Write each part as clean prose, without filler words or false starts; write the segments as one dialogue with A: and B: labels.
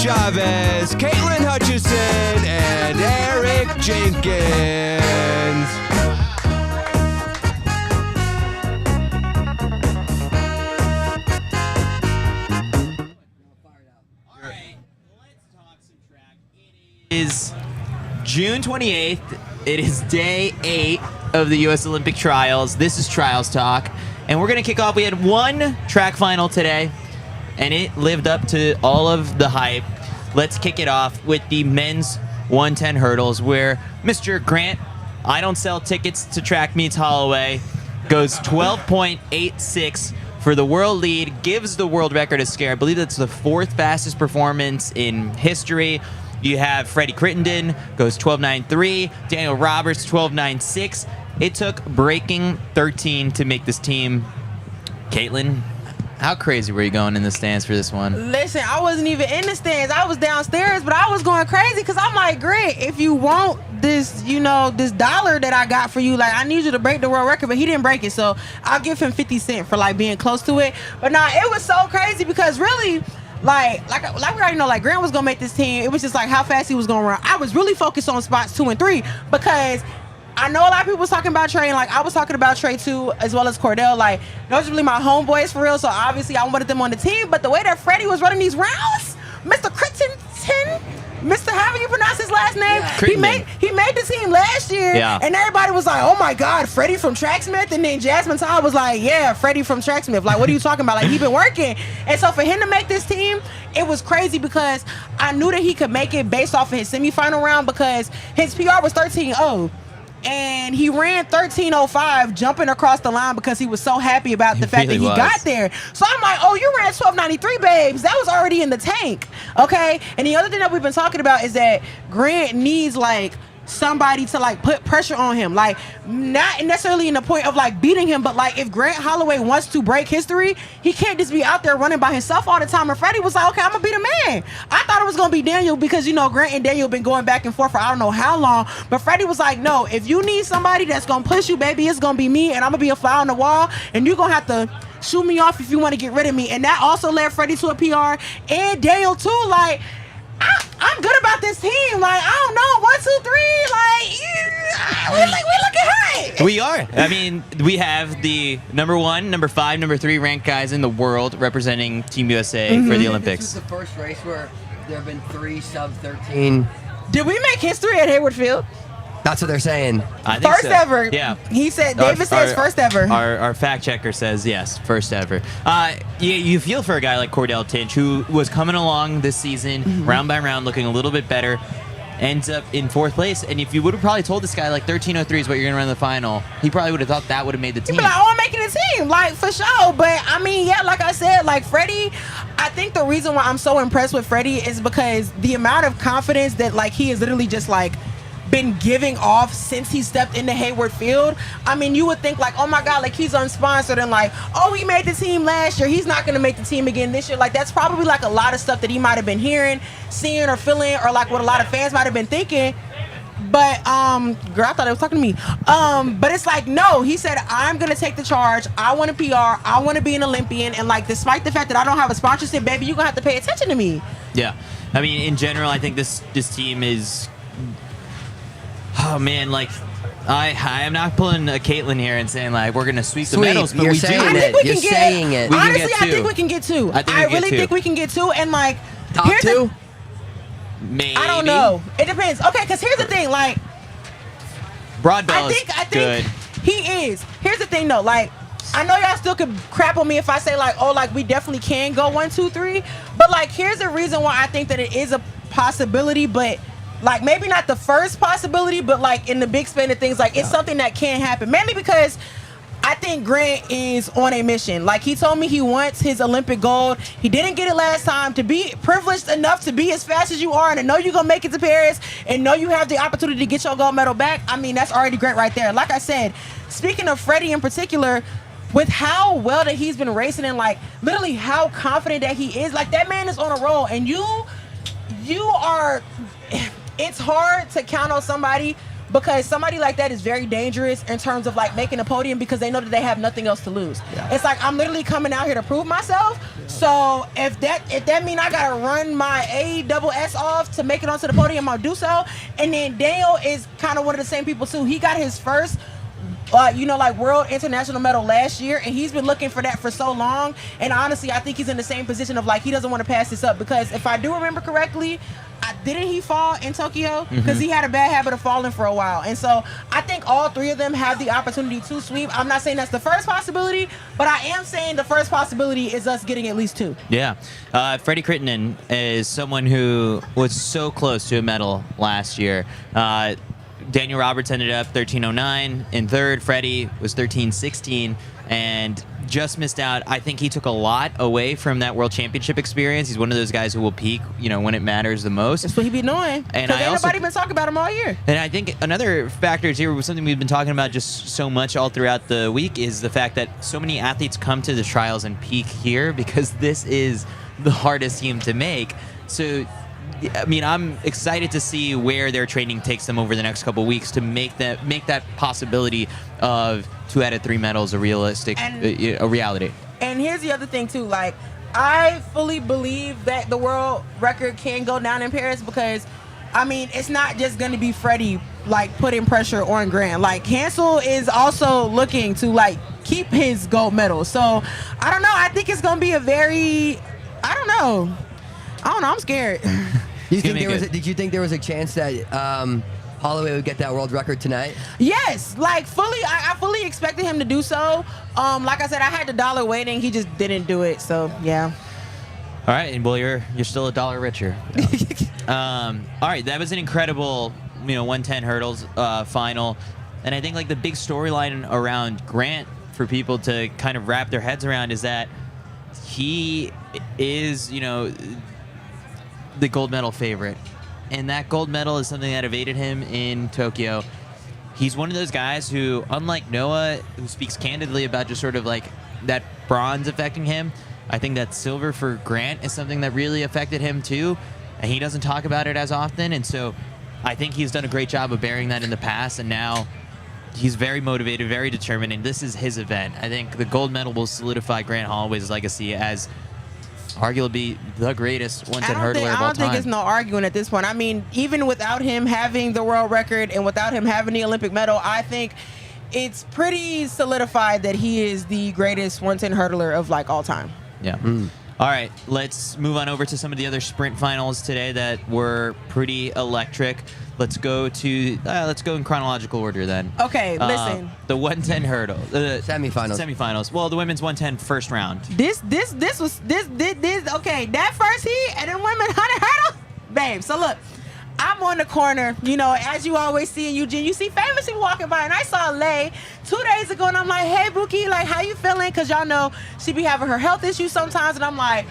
A: Chavez, Caitlin Hutchison, and Eric Jenkins.
B: Is June 28th. It is day 8 of the U.S. Olympic Trials. This is Trials Talk. And we're going to kick off. We had one track final today, and it lived up to all of the hype. Let's kick it off with the men's 110 hurdles, where Mr. Grant, I don't sell tickets to track meets Holloway, goes 12.86 for the world lead, gives the world record a scare. I believe that's the 4th fastest performance in history. You have Freddie Crittenden, goes 12.93. Daniel Roberts, 12.96. It took breaking 13 to make this team. Caitlin, how crazy were you going in the stands for this one?
C: Listen, I wasn't even in the stands. I was downstairs, but I was going crazy because I'm like, Grant, if you want this, this dollar that I got for you, like, I need you to break the world record, but he didn't break it, so I'll give him 50 cents for, like, being close to it. But, nah, it was so crazy because really, like we already know, like, Grant was going to make this team. It was just, like, how fast he was going to run. I was really focused on spots 2 and 3 because I know a lot of people was talking about Trey, and, like, I was talking about Trey, too, as well as Cordell. Like, those are really my homeboys for real, so obviously I wanted them on the team. But the way that Freddie was running these rounds, Mr. Crittenden, Mr. however you pronounce his last name, he made the team last year, and everybody was like, oh, my God, Freddie from Tracksmith? And then Jasmine Todd was like, yeah, Freddie from Tracksmith. Like, what are you talking about? Like, he been working. And so for him to make this team, it was crazy because I knew that he could make it based off of his semifinal round because his PR was 13-0. And he ran 13.05 jumping across the line because he was so happy about the fact that he got there. So I'm like, oh, you ran 12.93, babes. That was already in the tank, okay? And the other thing that we've been talking about is that Grant needs, like, somebody to, like, put pressure on him. Like, not necessarily in the point of, like, beating him, but, like, if Grant Holloway wants to break history, he can't just be out there running by himself all the time. And Freddie was like, okay, I'm going to be the man. I thought it was going to be Daniel because, Grant and Daniel been going back and forth for I don't know how long. But Freddie was like, no, if you need somebody that's going to push you, baby, it's going to be me, and I'm going to be a fly on the wall, and you're going to have to shoot me off if you want to get rid of me. And that also led Freddie to a PR, and Daniel, too. Like, I'm good about this team. Like, I don't know, 1, 2, 3. Like, we're looking high.
B: We are. I mean, we have the number 1, number 5, number 3 ranked guys in the world representing Team USA for the Olympics.
D: This is the first race where there have been 3 sub-13.
C: Did we make history at Hayward Field?
D: That's what they're saying.
B: I think
C: first
B: so.
C: ever.
B: Yeah.
C: He said, David says first ever.
B: Our fact checker says yes, first ever. You feel for a guy like Cordell Tinch, who was coming along this season, round by round, looking a little bit better, ends up in 4th place. And if you would have probably told this guy, like, 13.03 is what you're going to run in the final, he probably would have thought that would have made the team.
C: He'd be like, oh, I'm making the team, like, for sure. But, I mean, yeah, like I said, like, Freddie, I think the reason why I'm so impressed with Freddie is because the amount of confidence that, like, he is literally just, like, been giving off since he stepped into Hayward Field. I mean, you would think, like, oh my God, like, he's unsponsored and, like, oh, he made the team last year, he's not going to make the team again this year. Like, that's probably, like, a lot of stuff that he might have been hearing, seeing, or feeling, or, like, what a lot of fans might have been thinking. But, girl, I thought it was talking to me. But it's like, no, he said, I'm going to take the charge. I want a PR. I want to be an Olympian. And, like, despite the fact that I don't have a sponsorship, baby, you're going to have to pay attention to me.
B: Yeah. I mean, in general, I think this team is... Oh, man, like, I am not pulling a Caitlin here and saying, like, we're going to sweep the medals, but we do.
D: You're saying it.
C: Honestly, I think we can get 2. I really think we can get 2. And, like,
D: top 2?
B: Maybe.
C: I don't know. It depends. Okay, because here's the thing. Like,
B: Broad Bell
C: I think
B: good.
C: He is. Here's the thing, though. Like, I know y'all still could crap on me if I say, like, oh, like, we definitely can go 1, 2, 3. But, like, here's the reason why I think that it is a possibility, but... Like, maybe not the first possibility, but, like, in the big span of things, like, it's something that can happen. Mainly because I think Grant is on a mission. Like, he told me he wants his Olympic gold. He didn't get it last time. To be privileged enough to be as fast as you are and to know you're going to make it to Paris and know you have the opportunity to get your gold medal back, I mean, that's already Grant right there. Like I said, speaking of Freddie in particular, with how well that he's been racing and, like, literally how confident that he is, like, that man is on a roll. And you are... It's hard to count on somebody because somebody like that is very dangerous in terms of, like, making a podium because they know that they have nothing else to lose. Yeah. It's like, I'm literally coming out here to prove myself, So if that mean I gotta run my ASS off to make it onto the podium, I'll do so. And then Daniel is kind of one of the same people too. He got his first world international medal last year, and he's been looking for that for so long. And honestly, I think he's in the same position of like he doesn't want to pass this up, because if I do remember correctly, didn't he fall in Tokyo? Because he had a bad habit of falling for a while. And so I think all three of them have the opportunity to sweep. I'm not saying that's the first possibility, but I am saying the first possibility is us getting at least two.
B: Yeah. Freddie Crittenden is someone who was so close to a medal last year. Daniel Roberts ended up 13:09 in third. Freddie was 13:16 and just missed out. I think he took a lot away from that World Championship experience. He's one of those guys who will peak, when it matters the most.
C: That's what he be doing.
B: And
C: ain't nobody been talking about him all year.
B: And I think another factor here was something we've been talking about just so much all throughout the week is the fact that so many athletes come to the trials and peak here because this is the hardest team to make. So I'm excited to see where their training takes them over the next couple of weeks to make that possibility of 2 out of 3 medals a reality.
C: And here's the other thing too, like I fully believe that the world record can go down in Paris because it's not just going to be Freddie like putting pressure on Grant. Like Hansel is also looking to like keep his gold medal. So I don't know. I think it's going to be a very I'm scared.
D: Did you think there was a chance that Holloway would get that world record tonight?
C: Yes, like fully. I fully expected him to do so. Like I said, I had the dollar waiting. He just didn't do it. So yeah.
B: All right, and well, you're still $1 richer. All right, that was an incredible 110 hurdles final, and I think like the big storyline around Grant for people to kind of wrap their heads around is that he is the gold medal favorite, and that gold medal is something that evaded him in Tokyo. He's one of those guys who, unlike Noah, who speaks candidly about just sort of like that bronze affecting him, I think that silver for Grant is something that really affected him too, and he doesn't talk about it as often. And so I think he's done a great job of bearing that in the past, and now he's very motivated, very determined, and this is his event. I think the gold medal will solidify Grant Holloway's legacy as arguably the greatest 110 hurdler of all time.
C: I don't think it's no arguing at this point. Even without him having the world record and without him having the Olympic medal, I think it's pretty solidified that he is the greatest 110 hurdler of like all time.
B: Yeah. All right, let's move on over to some of the other sprint finals today that were pretty electric. Let's go in chronological order then.
C: Okay, listen.
B: The 110 hurdle.
D: Semifinals.
B: Well, the women's 110 first round.
C: This okay, that first heat and then women 100 hurdle. Babe, so look, I'm on the corner, as you always see in Eugene, you see famous people walking by, and I saw Lay 2 days ago, and I'm like, hey, Buki, like, how you feeling? Because y'all know she be having her health issues sometimes, and I'm like,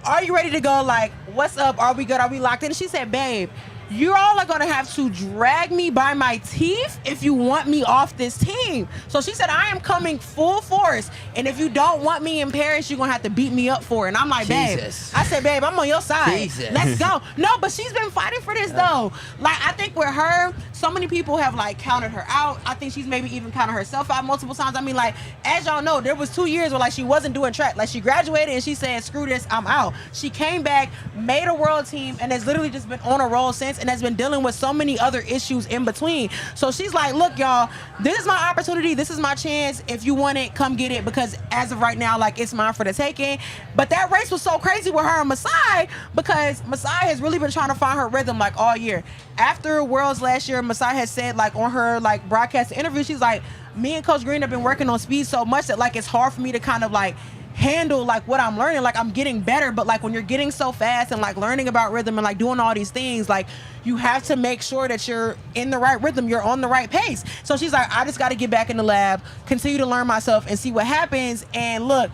C: are you ready to go? Like, what's up? Are we good? Are we locked in? And she said, babe, you all are going to have to drag me by my teeth if you want me off this team. So she said, I am coming full force, and if you don't want me in Paris, you're going to have to beat me up for it. And I'm like, babe.
D: Jesus.
C: I said, babe, I'm on your side.
D: Jesus.
C: Let's go. No, but she's been fighting for this, though. Like, I think with her, so many people have, like, counted her out. I think she's maybe even counted herself out multiple times. Like, as y'all know, there was 2 years where, like, she wasn't doing track. Like, she graduated, and she said, screw this, I'm out. She came back, made a world team, and has literally just been on a roll since, and has been dealing with so many other issues in between. So she's like, look, y'all, this is my opportunity. This is my chance. If you want it, come get it, because as of right now, like, it's mine for the taking. But that race was so crazy with her and Masai, because Masai has really been trying to find her rhythm, like, all year. After Worlds last year, Masai has said, like, on her, like, broadcast interview, she's like, me and Coach Green have been working on speed so much that, like, it's hard for me to kind of, like, handle like what I'm learning. Like, I'm getting better, but like when you're getting so fast and like learning about rhythm and like doing all these things, like you have to make sure that you're in the right rhythm, you're on the right pace. So she's like, I just got to get back in the lab, continue to learn myself and see what happens. And look,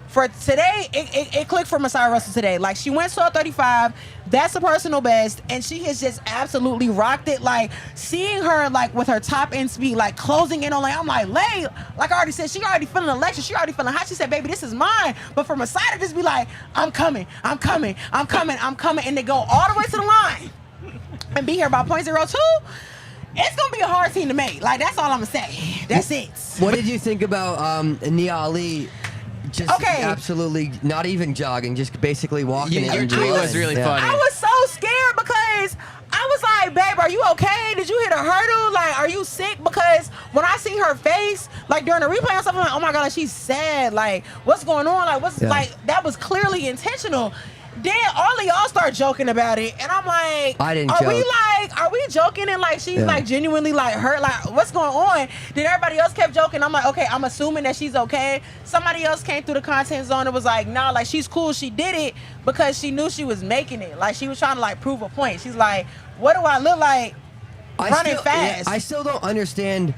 C: for today, it clicked for Masai Russell today. Like, she went 12:35. That's a personal best, and she has just absolutely rocked it. Like, seeing her, like, with her top end speed, like, closing in on, like, I'm like, Lay, like I already said, she already feeling electric. She already feeling hot. She said, baby, this is mine. But for Masai to just be like, I'm coming, and they go all the way to the line and be here by 0.02, it's going to be a hard team to make. Like, that's all I'm going to say. That's it.
D: What did you think about Nia Ali just
C: Okay.
D: absolutely not even jogging, just basically walking.
B: Your
D: and
B: tweet was
D: running.
B: really
D: Yeah.
B: funny.
C: I was so scared because I was like, babe, are you okay? Did you hit a hurdle? Like, are you sick? Because when I see her face, like during the replay and stuff, I'm like, oh my God, like, she's sad. Like, what's going on? Like, what's like, that was clearly intentional. Then all of y'all start joking about it, and I'm like,
D: I didn't
C: are
D: joke.
C: we joking and like she's like genuinely like hurt? Like, what's going on? Then everybody else kept joking. I'm like, okay, I'm assuming that she's okay. Somebody else came through the content zone and was like, nah, like she's cool. She did it because she knew she was making it. Like she was trying to like prove a point. She's like, what do I look like running fast?
D: I still don't understand.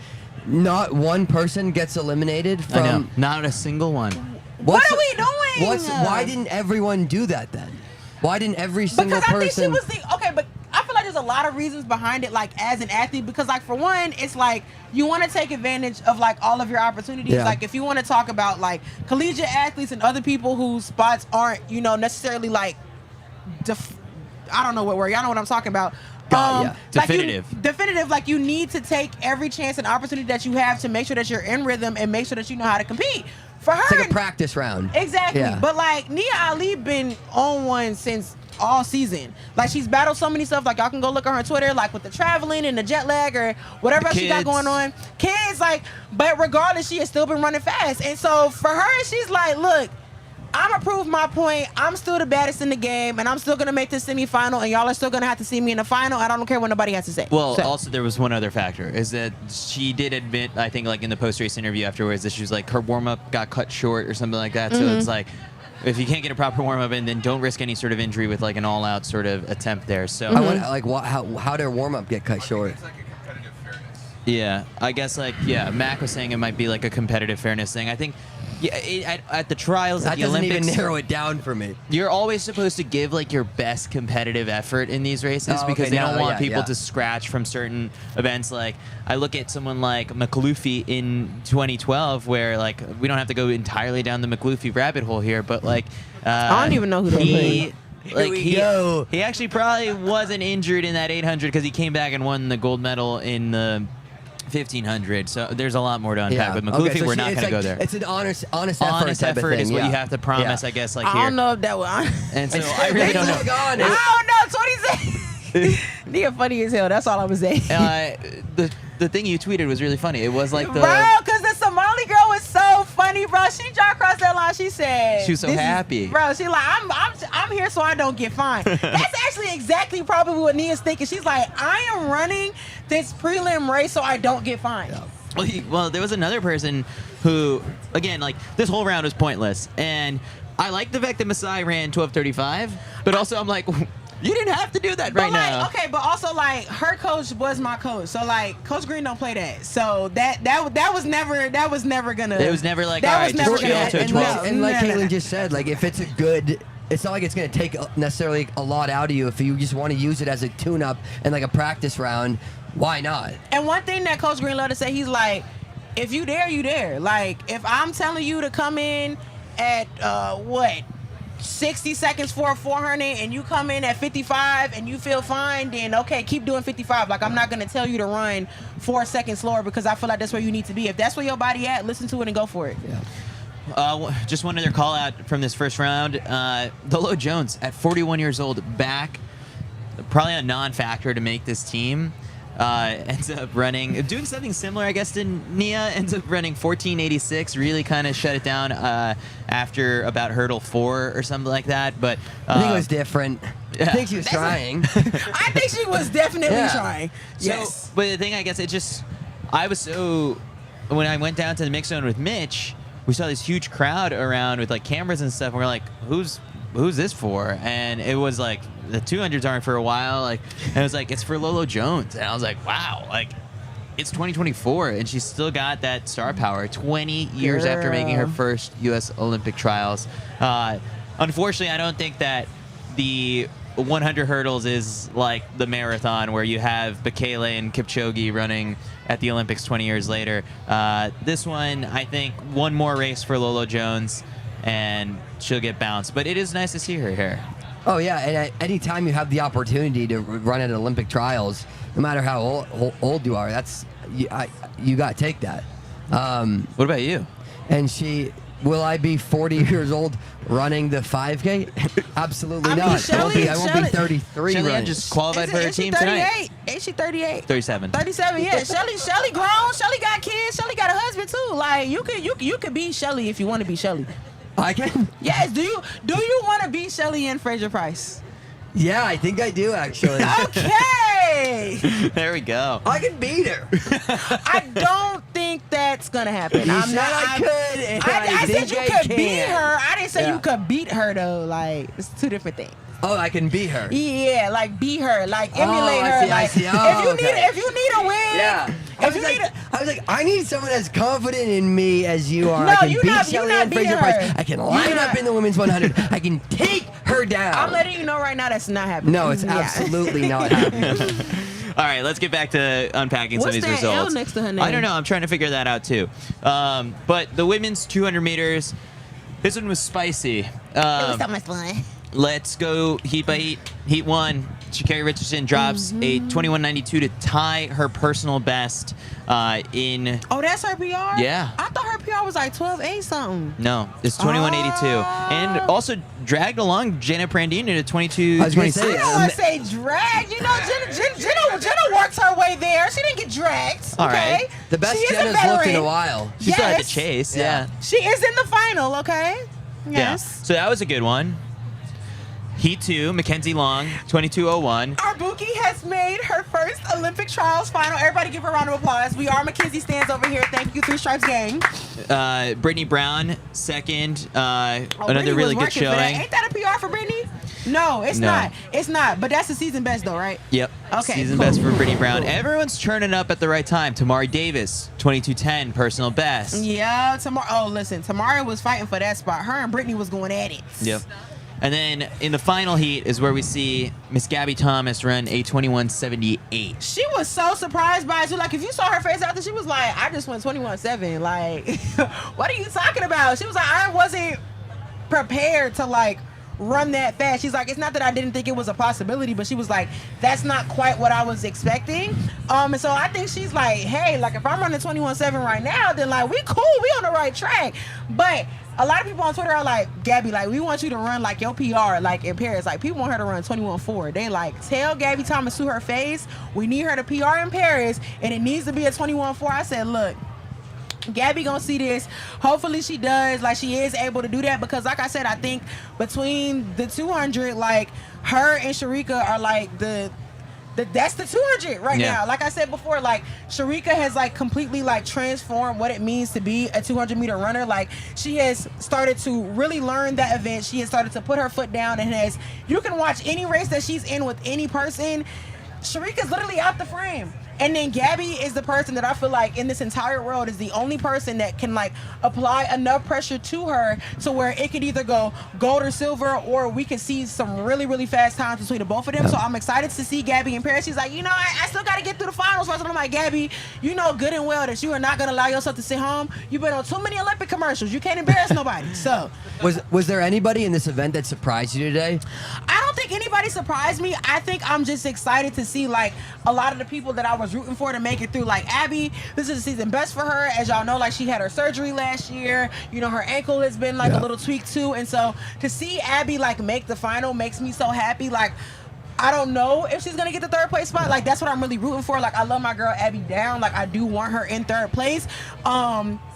D: Not one person gets eliminated from.
B: I know. Not a single one.
C: What are we doing?
D: Why didn't everyone do that then? Why didn't every single
C: Because I
D: person?
C: think she was the okay, but I feel like there's a lot of reasons behind it. Like as an athlete, because like for one, it's like you want to take advantage of like all of your opportunities.
D: Yeah.
C: Like if you want to talk about like collegiate athletes and other people whose spots aren't necessarily like, I don't know what word. Y'all know what I'm talking about.
D: Yeah.
B: Definitive.
C: Like you need to take every chance and opportunity that you have to make sure that you're in rhythm and make sure that you know how to compete. For her,
D: It's like a practice round.
C: exactly.
D: Yeah.
C: But like Nia Ali been on one since all season. Like she's battled so many stuff. Like y'all can go look on her Twitter, like with the traveling and the jet lag or whatever else she got
B: kids.
C: going on. Kids, like, but regardless, she has still been running fast. And so for her, she's like, look, I'm gonna prove my point. I'm still the baddest in the game, and I'm still gonna make the semifinal, and y'all are still gonna have to see me in the final. I don't care what nobody has to say.
B: Well,
C: So-
B: also there was one other factor, is that she did admit, I think, like in the post-race interview afterwards, that she was like her warm-up got cut short or something like that. So it's like, if you can't get a proper warm-up in, then don't risk any sort of injury with like an all-out sort of attempt there. So
D: I want like how did her warm up get cut short?
A: It's like a competitive fairness.
B: yeah, I guess like Mac was saying it might be like a competitive fairness thing. I think. Yeah, at the trials
D: That
B: at the
D: doesn't
B: Olympics,
D: even narrow it down for me.
B: you're always supposed to give like your best competitive effort in these races
D: Oh,
B: because
D: okay,
B: they don't
D: no,
B: want
D: yeah,
B: people
D: yeah.
B: to scratch from certain events. Like I look at someone like McLuffy in 2012, where like we don't have to go entirely down the McLuffy rabbit hole here, but like
C: I don't even know who that
B: he.
C: is.
B: Like
D: we go.
B: he actually probably wasn't injured in that 800 because he came back and won the gold medal in the 1500. So there's a lot more to unpack. But McLuffy,
D: Okay, so
B: we're not
D: it's
B: going to
D: like-
B: go there.
D: It's an honest effort.
B: Honest
D: type of
B: effort
D: thing,
B: is what
D: yeah.
B: you have to promise,
D: Yeah.
B: I guess. Like
C: I
B: here,
C: don't know if that was.
B: and so
D: It's-
B: I really
D: it's
B: don't know.
D: like honest.
C: I don't know. 26. Nia funny as hell. That's all I'm gonna say.
B: The thing you tweeted was really funny. It was like the
C: Bro, because the Somali girl was so funny, bro. She dropped across that line. She said,
B: She was so
C: "This is-"
B: happy.
C: bro. She like, I'm here so I don't get fined. That's actually exactly probably what Nia's thinking. She's like, I am running this prelim race so I don't get fined.
B: Well, there was another person who, again, like this whole round was pointless, and I like the fact that Masai ran 12:35, but also I'm like, you didn't have to do that
C: But
B: right
C: like,
B: now.
C: okay, but also like her coach was my coach, so like Coach Green don't play that. So that was never gonna.
B: It was never like,
C: that
B: all
C: was
B: right,
C: never
B: just chill
C: gonna
B: to a
C: happen.
B: 12.
D: And like
C: No, no,
D: Caitlin
C: no.
D: just said, like if it's a good, it's not like it's going to take necessarily a lot out of you. If you just want to use it as a tune-up and like a practice round, why not?
C: And one thing that Coach Green loved to say, he's like, if you there, you there. Like, if I'm telling you to come in at 60 seconds for a 400 and you come in at 55 and you feel fine, then okay, keep doing 55. Like, I'm not going to tell you to run 4 seconds slower because I feel like that's where you need to be. If that's where your body at, listen to it and go for it.
D: Yeah.
B: Just one other call out from this first round. Lolo Jones, at 41 years old, back, probably a non-factor to make this team. Ends up doing something similar, I guess, to Nia. Ends up running 14:86. Really kind of shut it down after about hurdle 4 or something like that. But
D: I think it was different.
B: yeah.
D: I think she was trying.
C: I think she was definitely
D: Yeah.
C: trying.
B: So,
C: Yes.
B: but the thing, I guess, I was so, when I went down to the mix zone with Mitch, we saw this huge crowd around with like cameras and stuff. And we're like, who's this for? And it was like, the 200s aren't for a while. Like, and it was like, it's for Lolo Jones. And I was like, wow, like, it's 2024 and she's still got that star power 20 years after making her
C: Girl.
B: first U.S. Olympic trials. Unfortunately, I don't think that the 100 hurdles is like the marathon where you have Bekele and Kipchoge running at the Olympics 20 years later. This one, I think, one more race for Lolo Jones and she'll get bounced. But it is nice to see her here.
D: Oh yeah, and any time you have the opportunity to run at Olympic trials, no matter how old you are, you got to take that.
B: What about you?
D: And she Will I be 40 years old running the 5K? Absolutely
C: I mean,
D: not.
C: Shelly-
D: I won't be 33
B: Shelly
D: running.
B: just qualified for her
C: Is she
B: team
C: 38?
B: tonight.
C: Ain't she 38?
B: 37.
C: 37, yeah. Shelly grown. Shelly got kids. Shelly got a husband too. Like you could be Shelly if you want to be Shelly.
D: I can.
C: Yes. Do you want to be Shelly and Fraser Price?
D: Yeah, I think I do actually.
C: Okay.
B: There we go.
D: I can beat her.
C: I don't think that's gonna happen.
D: You said I could, and I
C: said
D: think
C: you
D: I
C: could
D: can.
C: beat her. I didn't say
D: Yeah.
C: you could beat her though. Like it's two different things.
D: Oh, I can beat her.
C: Yeah, like beat her, like emulate
D: I
C: her.
D: see, I
C: Like
D: see. Oh,
C: if you need a win,
D: Yeah.
C: If you need a,
D: I was like, I need someone as confident in me as you are.
C: No,
D: I can
C: you're
D: beat
C: not
D: Shelly and
C: beating
D: Fraser
C: her.
D: Price. I can line up in the women's 100. I can take her down.
C: I'm letting you know right now that's not happening.
D: No, it's
C: Yeah.
D: absolutely not happening.
B: All right, let's get back to unpacking
C: What's
B: some of these
C: that L
B: results.
C: next to her name?
B: I don't know. I'm trying to figure that out too. But the women's 200 meters, this one was spicy.
C: It was so much fun.
B: Let's go heat by heat. Heat 1, Sha'Carri Richardson drops a 21.92 to tie her personal best in...
C: Oh, that's her PR?
B: Yeah.
C: I thought her PR was like 12.8 something.
B: No, it's 21.82. And also dragged along Jenna Prandina to 22.26.
D: I was gonna say,
C: I don't want to say drag. You know, Jenna worked her way there. She didn't get dragged.
B: All
C: Okay?
B: right.
D: The best
C: She is a
D: Jenna's looked in
C: veteran.
D: a while.
B: She still had to
C: Yes.
B: chase,
D: Yeah.
B: yeah.
C: She is in the final, okay?
B: Yeah.
C: Yes.
B: So that was a good one. Heat 2, Mackenzie Long, 22.01.
C: Our Buki has made her first Olympic trials final. Everybody give her a round of applause. We are Mackenzie Stands over here. Thank you, Three Stripes Gang.
B: Brittany Brown, second. Another
C: Brittany
B: really
C: was
B: good
C: working for that.
B: showing.
C: Ain't that a PR for Brittany? No, it's
B: No.
C: not. It's not. But that's the season best, though, right?
B: Yep.
C: Okay,
B: Season
C: cool.
B: best for Brittany Brown. Everyone's churning up at the right time. Tamari Davis, 22.10, personal best.
C: Yeah, Tamara. Oh, listen, Tamara was fighting for that spot. Her and Brittany was going at it.
B: Yep. And then in the final heat is where we see Miss Gabby Thomas run a 21.78.
C: She was so surprised by it. She, like, if you saw her face after, she was like, I just went 21.7. Like, what are you talking about? She was like, I wasn't prepared to, like, run that fast. She's like, it's not that I didn't think it was a possibility, but she was like, that's not quite what I was expecting. And so I think she's like, hey, like, if I'm running 21.7 right now, then, like, we cool. We on the right track. But a lot of people on Twitter are like, Gabby, like, we want you to run like your PR, like in Paris. Like, people want her to run 21.4. They like, tell Gabby Thomas to her face, we need her to PR in Paris, and it needs to be a 21.4. I said, look, Gabby gonna see this. Hopefully she does. Like, she is able to do that because, like I said, I think between the 200, like, her and Sharika are like that's the 200 right
B: Yeah.
C: now. Like I said before, like, Sharika has like completely like transformed what it means to be a 200-meter runner. Like, she has started to really learn that event. She has started to put her foot down and you can watch any race that she's in with any person. Sharika's literally out the frame. And then Gabby is the person that I feel like in this entire world is the only person that can, like, apply enough pressure to her to where it could either go gold or silver, or we could see some really, really fast times between the both of them. So I'm excited to see Gabby in Paris. She's like, you know, I still got to get through the finals first. And I'm like, Gabby, you know good and well that you are not going to allow yourself to sit home. You've been on too many Olympic commercials. You can't embarrass nobody. So
D: Was there anybody in this event that surprised you today?
C: I don't think anybody surprised me. I think I'm just excited to see, like, a lot of the people that I was rooting for to make it through. Like, Abby, this is the season best for her. As y'all know, like, she had her surgery last year. You know, her ankle has been, like, a little tweak too. And so to see Abby, like, make the final makes me so happy. Like, I don't know if she's gonna get the third place spot. Like, that's what I'm really rooting for. Like, I love my girl Abby down. Like, I do want her in third place.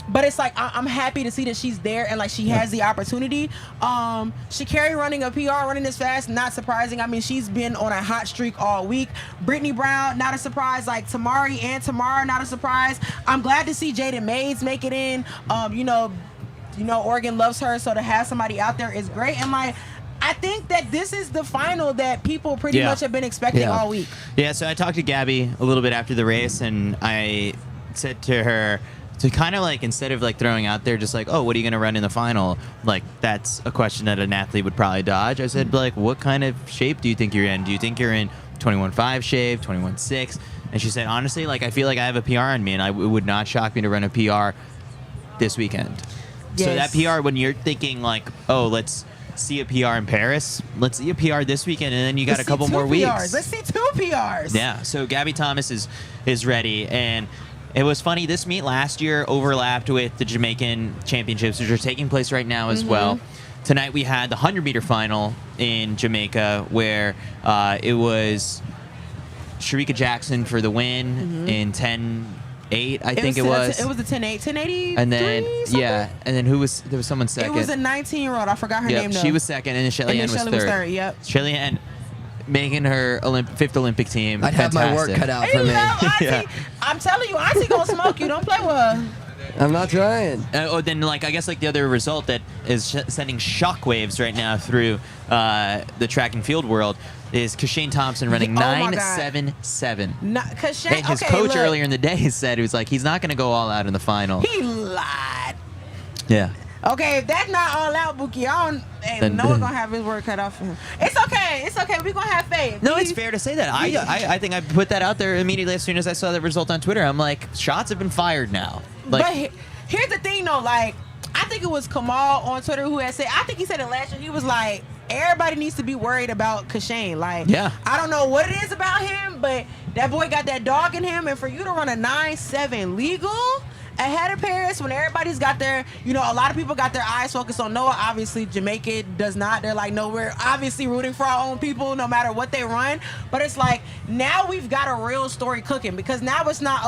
C: But it's like, I'm happy to see that she's there and, like, she has the opportunity. Sha'Carri running a PR, running this fast, not surprising. I mean, she's been on a hot streak all week. Brittany Brown, not a surprise. Like, Tamari and Tamara, not a surprise. I'm glad to see Jaden Mays make it in. You know, Oregon loves her, so to have somebody out there is great. And, like, I think that this is the final that people pretty much have been expecting all week.
B: Yeah, so I talked to Gabby a little bit after the race, and I said to her to kind of, like, instead of, like, throwing out there just like, oh, what are you going to run in the final? Like, that's a question that an athlete would probably dodge. I said, like, what kind of shape do you think you're in? Do you think you're in 21.5 shape, 21.6? And she said, honestly, like, I feel like I have a PR in me, and it would not shock me to run a PR this weekend. So that PR, when you're thinking, like, oh, let's see a PR in Paris, let's see a PR this weekend, and then you got a couple more weeks.
C: Let's see 2 PRs.
B: Yeah, so Gabby Thomas is ready, and It was funny. This meet last year overlapped with the Jamaican Championships, which are taking place right now as well. Tonight we had the 100-meter final in Jamaica, where it was Sharika Jackson for the win in 10-8, I think it was.
C: It was a 10-8, 10-80.
B: And then and then there was someone second.
C: It was a 19-year-old. I forgot her name though.
B: She was second, and then Shelly Ann was third.
C: Yep.
B: Shelly Ann making her fifth Olympic team.
D: I'd have my work cut out for me.
C: Auntie, I'm telling you, Auntie gonna smoke you. Don't play with her.
D: I'm not trying.
B: Then I guess the other result that is sending shockwaves right now through the track and field world is Kashane Thompson running 9.77. And his coach earlier in the day said he's not going to go all out in the final.
C: He lied.
B: Yeah.
C: Okay, if that's not all out, Buki, Noah gonna have his work cut off for him. It's okay. We're gonna have faith.
B: No, it's fair to say that. I think I put that out there immediately as soon as I saw the result on Twitter. I'm like, shots have been fired now.
C: But here's the thing, though. I think it was Kamal on Twitter who had said, I think he said it last year. He was like, everybody needs to be worried about Kashane. I don't know what it is about him, but that boy got that dog in him. And for you to run a 9.7 legal ahead of Paris when everybody's got their, a lot of people got their eyes focused on Noah. Obviously, Jamaica does not. They're like, no, we're obviously rooting for our own people no matter what they run. But it's like, now we've got a real story cooking, because now it's not,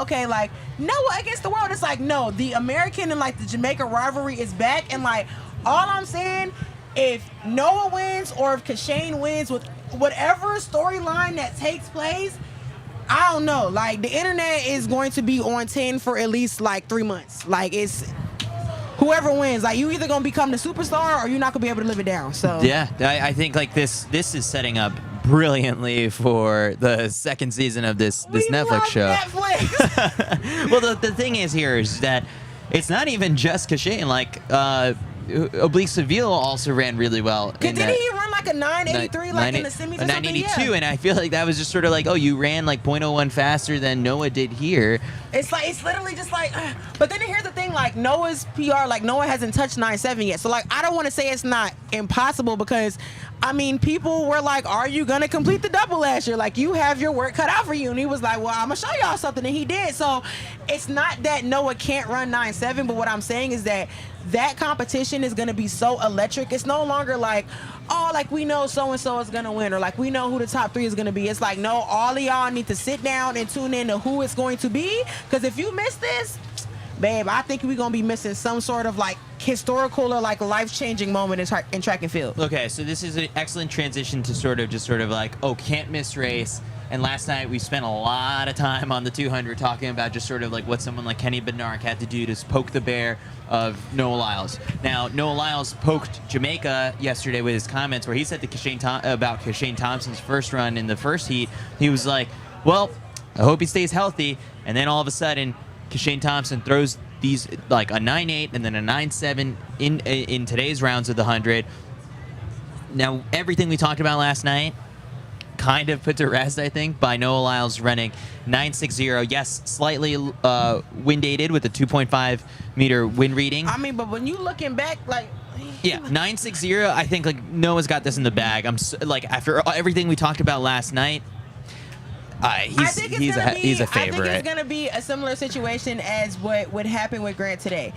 C: Noah against the world. It's like, no, the American and the Jamaica rivalry is back. And all I'm saying, if Noah wins or if Kashane wins, with whatever storyline that takes place, I don't know. The internet is going to be on 10 for at least 3 months. It's whoever wins. You either gonna become the superstar or you're not gonna be able to live it down. So
B: yeah, I think this is setting up brilliantly for the second season of this Netflix show.
C: Netflix.
B: Well, the thing is here is that it's not even just Kashane. Oblique Seville also ran really well.
C: Didn't he run a 9.83 in the semis or something?
B: 9.82, and I feel like that was just sort of you ran 0.01 faster than Noah did here.
C: It's literally just but then here's the thing, Noah's PR, Noah hasn't touched 9.7 yet. So I don't want to say it's not impossible, because people were are you gonna complete the double last year? You have your work cut out for you. And he was like, well, I'm gonna show y'all something, and he did. So it's not that Noah can't run 9.7, but what I'm saying is that competition is going to be so electric. It's no longer we know so-and-so is going to win, or we know who the top 3 is going to be. It's no, all of y'all need to sit down and tune in to who it's going to be, because if you miss this, babe, I think we're going to be missing some sort of historical or life-changing moment in track and field.
B: Okay, so this is an excellent transition to can't miss race. And last night we spent a lot of time on the 200 talking about just what someone like Kenny Bednark had to do to poke the bear of Noah Lyles. Now, Noah Lyles poked Jamaica yesterday with his comments where he said to about Kashane Thompson's first run in the first heat. He was like, well, I hope he stays healthy. And then all of a sudden, Kashane Thompson throws these a 9.8 and then a 9.7 in today's rounds of the 100. Now, everything we talked about last night kind of put to rest, I think, by Noah Lyles running 9.60. Yes, slightly wind aided with a 2.5 meter wind reading.
C: But when you looking back,
B: 9.60, I think Noah's got this in the bag. After everything we talked about last night, he's a favorite.
C: I think it's gonna be a similar situation as what would happen with Grant today.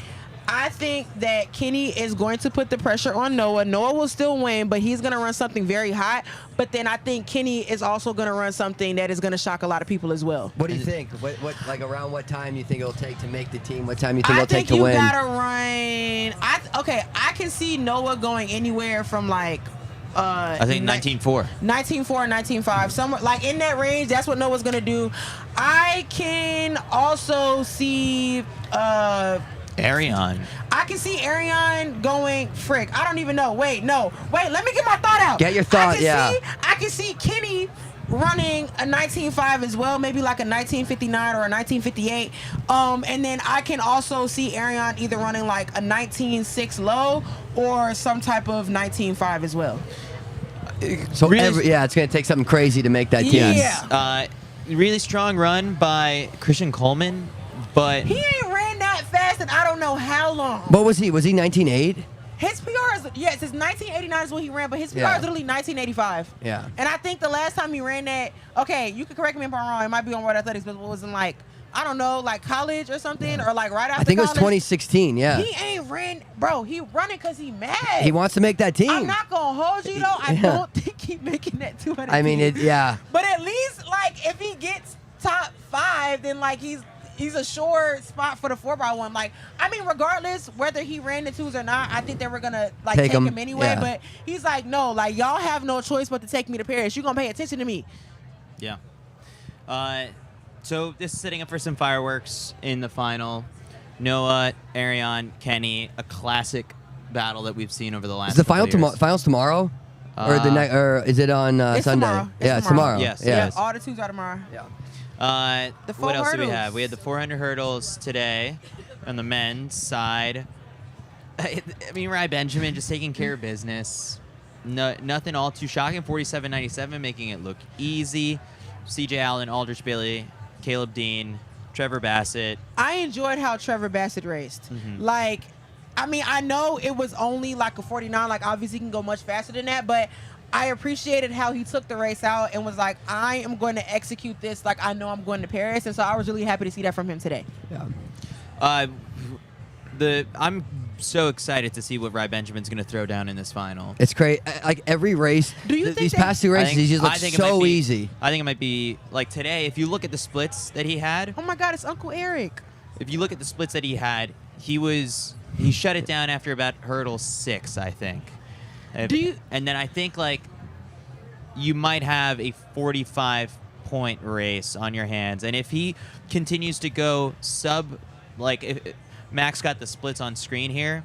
C: I think that Kenny is going to put the pressure on Noah. Noah will still win, but he's going to run something very hot. But then I think Kenny is also going to run something that is going to shock a lot of people as well.
D: What do you think? What around what time you think it'll take to make the team? What time you think it'll take to win?
C: I think you gotta run. I can see Noah going anywhere from I
B: think 19.4.
C: 19.4, 19.5. Somewhere in that range. That's what Noah's going to do. I can also see
B: Ariane.
C: I can see Ariane going, I don't even know. Wait, let me get my thought out.
D: Get your thought,
C: I can see Kenny running a 19.5 as well, maybe a 19.59 or a 19.58. And then I can also see Ariane either running a 19.6 low or some type of 19.5 as well.
D: So really, it's going to take something crazy to make that team.
C: Yeah.
B: Really strong run by Christian Coleman, but
C: he ain't ran that fast in I don't know how long.
D: What was he? Was he 19.8?
C: His PR is, yes, it's 1989 is what he ran, but his PR is literally 1985.
D: Yeah.
C: And I think the last time he ran that, okay, you can correct me if I'm wrong, it might be on World Athletics, but it was in I don't know, like college or something, or like right after
D: I think it was
C: college.
D: 2016. Yeah.
C: He ain't ran, bro. He running because he mad.
D: He wants to make that team.
C: I'm not gonna hold you though. I don't think he's making that 200.
D: I mean, yeah.
C: But at least like if he gets top 5, then like he's a sure spot for the 4x1. Like, I mean, regardless whether he ran the 2s or not, I think they were gonna like take him anyway.
D: Yeah.
C: But he's like, no, like y'all have no choice but to take me to Paris. You gonna pay attention to me.
B: Yeah. So this is setting up for some fireworks in the final. Noah, Ariane, Kenny, a classic battle that we've seen over the last.
D: Is the
B: couple years.
D: finals tomorrow, or or is it on
C: It's
D: Sunday?
C: tomorrow.
D: Yeah,
C: It's
D: tomorrow.
B: Yes.
C: Yeah,
B: Yes.
C: all the 2s are tomorrow.
D: Yeah.
C: The 4
B: what else do we
C: hurdles.
B: have? We had the 400 hurdles today on the men's side. I mean, Rai Benjamin just taking care of business. No, nothing all too shocking. 47.97, making it look easy. CJ Allen, Aldrich Bailey, Caleb Dean, Trevor Bassett.
C: I enjoyed how Trevor Bassett raced. Like, I mean, I know it was only like a 49. Like, obviously, he can go much faster than that. But I appreciated how he took the race out and was like, I am going to execute this like I know I'm going to Paris. And so I was really happy to see that from him today.
D: Yeah.
B: I'm so excited to see what Rai Benjamin's going to throw down in this final.
D: It's great. Like every race,
C: Do you think
D: these
C: that-
D: past 2 races, he just looks
B: it might
D: so
B: be-
D: easy.
B: I think it might be like today. If you look at the splits that he had,
C: Oh, my God, it's Uncle Eric.
B: if you look at the splits that he had, he shut it down after about hurdle 6, I think. And then I think like you might have a 45-point race on your hands, and if he continues to go if Max got the splits on screen here,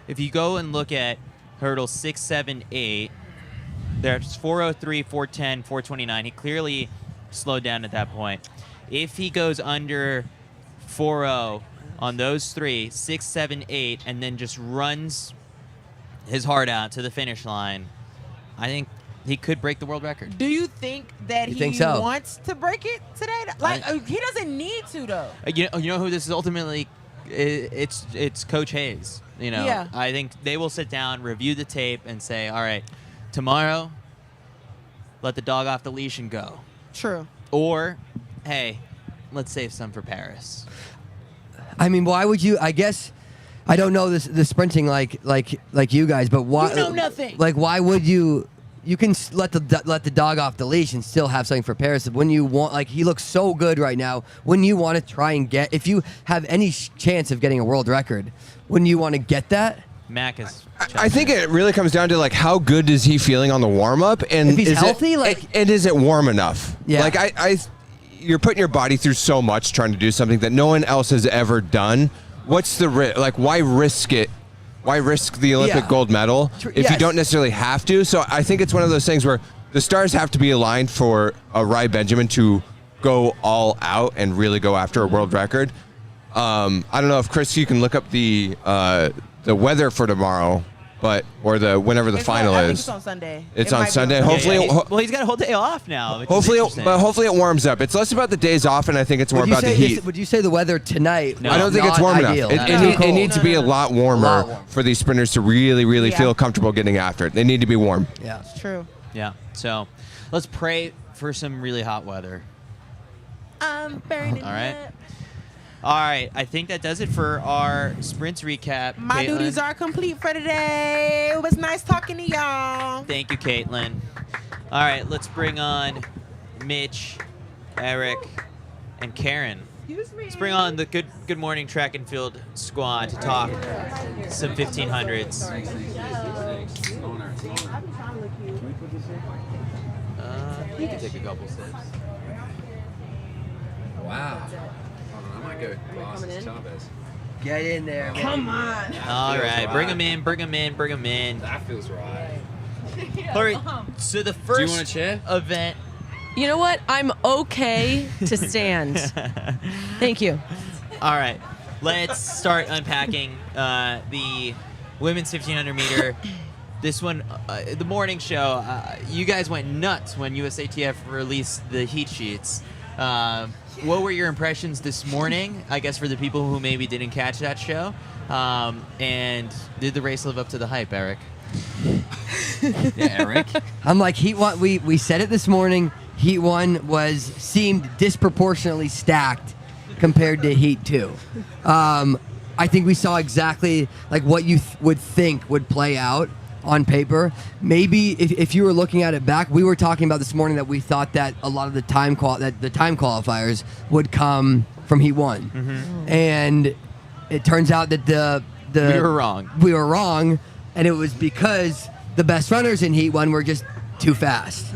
B: if you go and look at hurdle 6, 7, 8, there's 403, 410, 429. He clearly slowed down at that point. If he goes under 4.0 on those 3, 6, 7, 8, and then just runs his heart out to the finish line, I think he could break the world record.
C: Do you think that
D: You
C: he
D: think so?
C: wants to break it today? Like, he doesn't need to, though.
B: You know who this is ultimately? It's Coach Hayes. You know,
C: Yeah.
B: I think they will sit down, review the tape, and say, all right, tomorrow, let the dog off the leash and go.
C: True.
B: Or, hey, let's save some for Paris.
D: I mean, why would you? I guess I don't know the sprinting like you guys, but why?
C: You know nothing.
D: Like, why would you? You can let the dog off the leash and still have something for Paris. When you want, like, he looks so good right now. When you want to try and get, if you have any chance of getting a world record, wouldn't you want to get that?
B: Mac is.
A: I think it really comes down to like how good is he feeling on the warm up, and
D: If he's
A: is
D: healthy,
A: and is it warm enough?
D: Yeah.
A: Like you're putting your body through so much trying to do something that no one else has ever done. What's the risk? Like, why risk it? Why risk the Olympic
D: Yeah.
A: gold medal if you
D: Yes.
A: don't necessarily have to? So I think it's one of those things where the stars have to be aligned for a Rai Benjamin to go all out and really go after a world record. I don't know if Chris, you can look up the weather for tomorrow, or whenever the final
C: I think
A: is.
C: it's on Sunday.
A: It's
C: It
A: on
C: might be
A: Sunday.
C: on
A: Hopefully,
B: well, he's got a whole day off now. which is interesting.
A: hopefully it warms up. It's less about the days off, and I think it's more about the heat.
D: Would you say the weather tonight?
B: No.
A: I don't think it's
D: not
A: warm
D: ideal?
A: enough.
B: No.
A: It needs to be a lot warmer
D: Lot warmer.
A: for these sprinters to really
C: Yeah.
A: feel comfortable getting after it. They need to be warm.
D: Yeah.
C: It's true.
B: Yeah. So let's pray for some really hot weather.
C: I'm burning
B: All right.
C: up.
B: All right. I think that does it for our sprints recap.
C: My
B: Caitlin.
C: duties are complete for today. It was nice talking to y'all.
B: Thank you, Caitlin. All right. Let's bring on Mitch, Eric, and Karen.
C: Excuse me.
B: Let's bring on the Good Morning Track and Field squad to talk some 1500s. You can take a couple sips.
E: Wow. I might go Glasses Chavez.
D: Get in there.
C: Come on.
B: All
E: feels
B: right,
E: right.
B: bring them in, bring them in, bring them in.
E: That feels right.
B: All right, so the first
E: want a chair?
B: event.
F: You know what? I'm okay to stand. Thank you.
B: All right, let's start unpacking the women's 1500 meter. This one, the morning show, you guys went nuts when USATF released the heat sheets. What were your impressions this morning, I guess, for the people who maybe didn't catch that show? And did the race live up to the hype, Eric?
E: Yeah, Eric.
D: I'm like, Heat 1, we said it this morning. Heat 1 seemed disproportionately stacked compared to Heat 2. I think we saw exactly like what you would think would play out on paper. Maybe if you were looking at it back, we were talking about this morning that we thought that a lot of the time qualifiers would come from Heat 1, and it turns out that
B: We were wrong.
D: We were wrong, and it was because the best runners in Heat 1 were just too fast.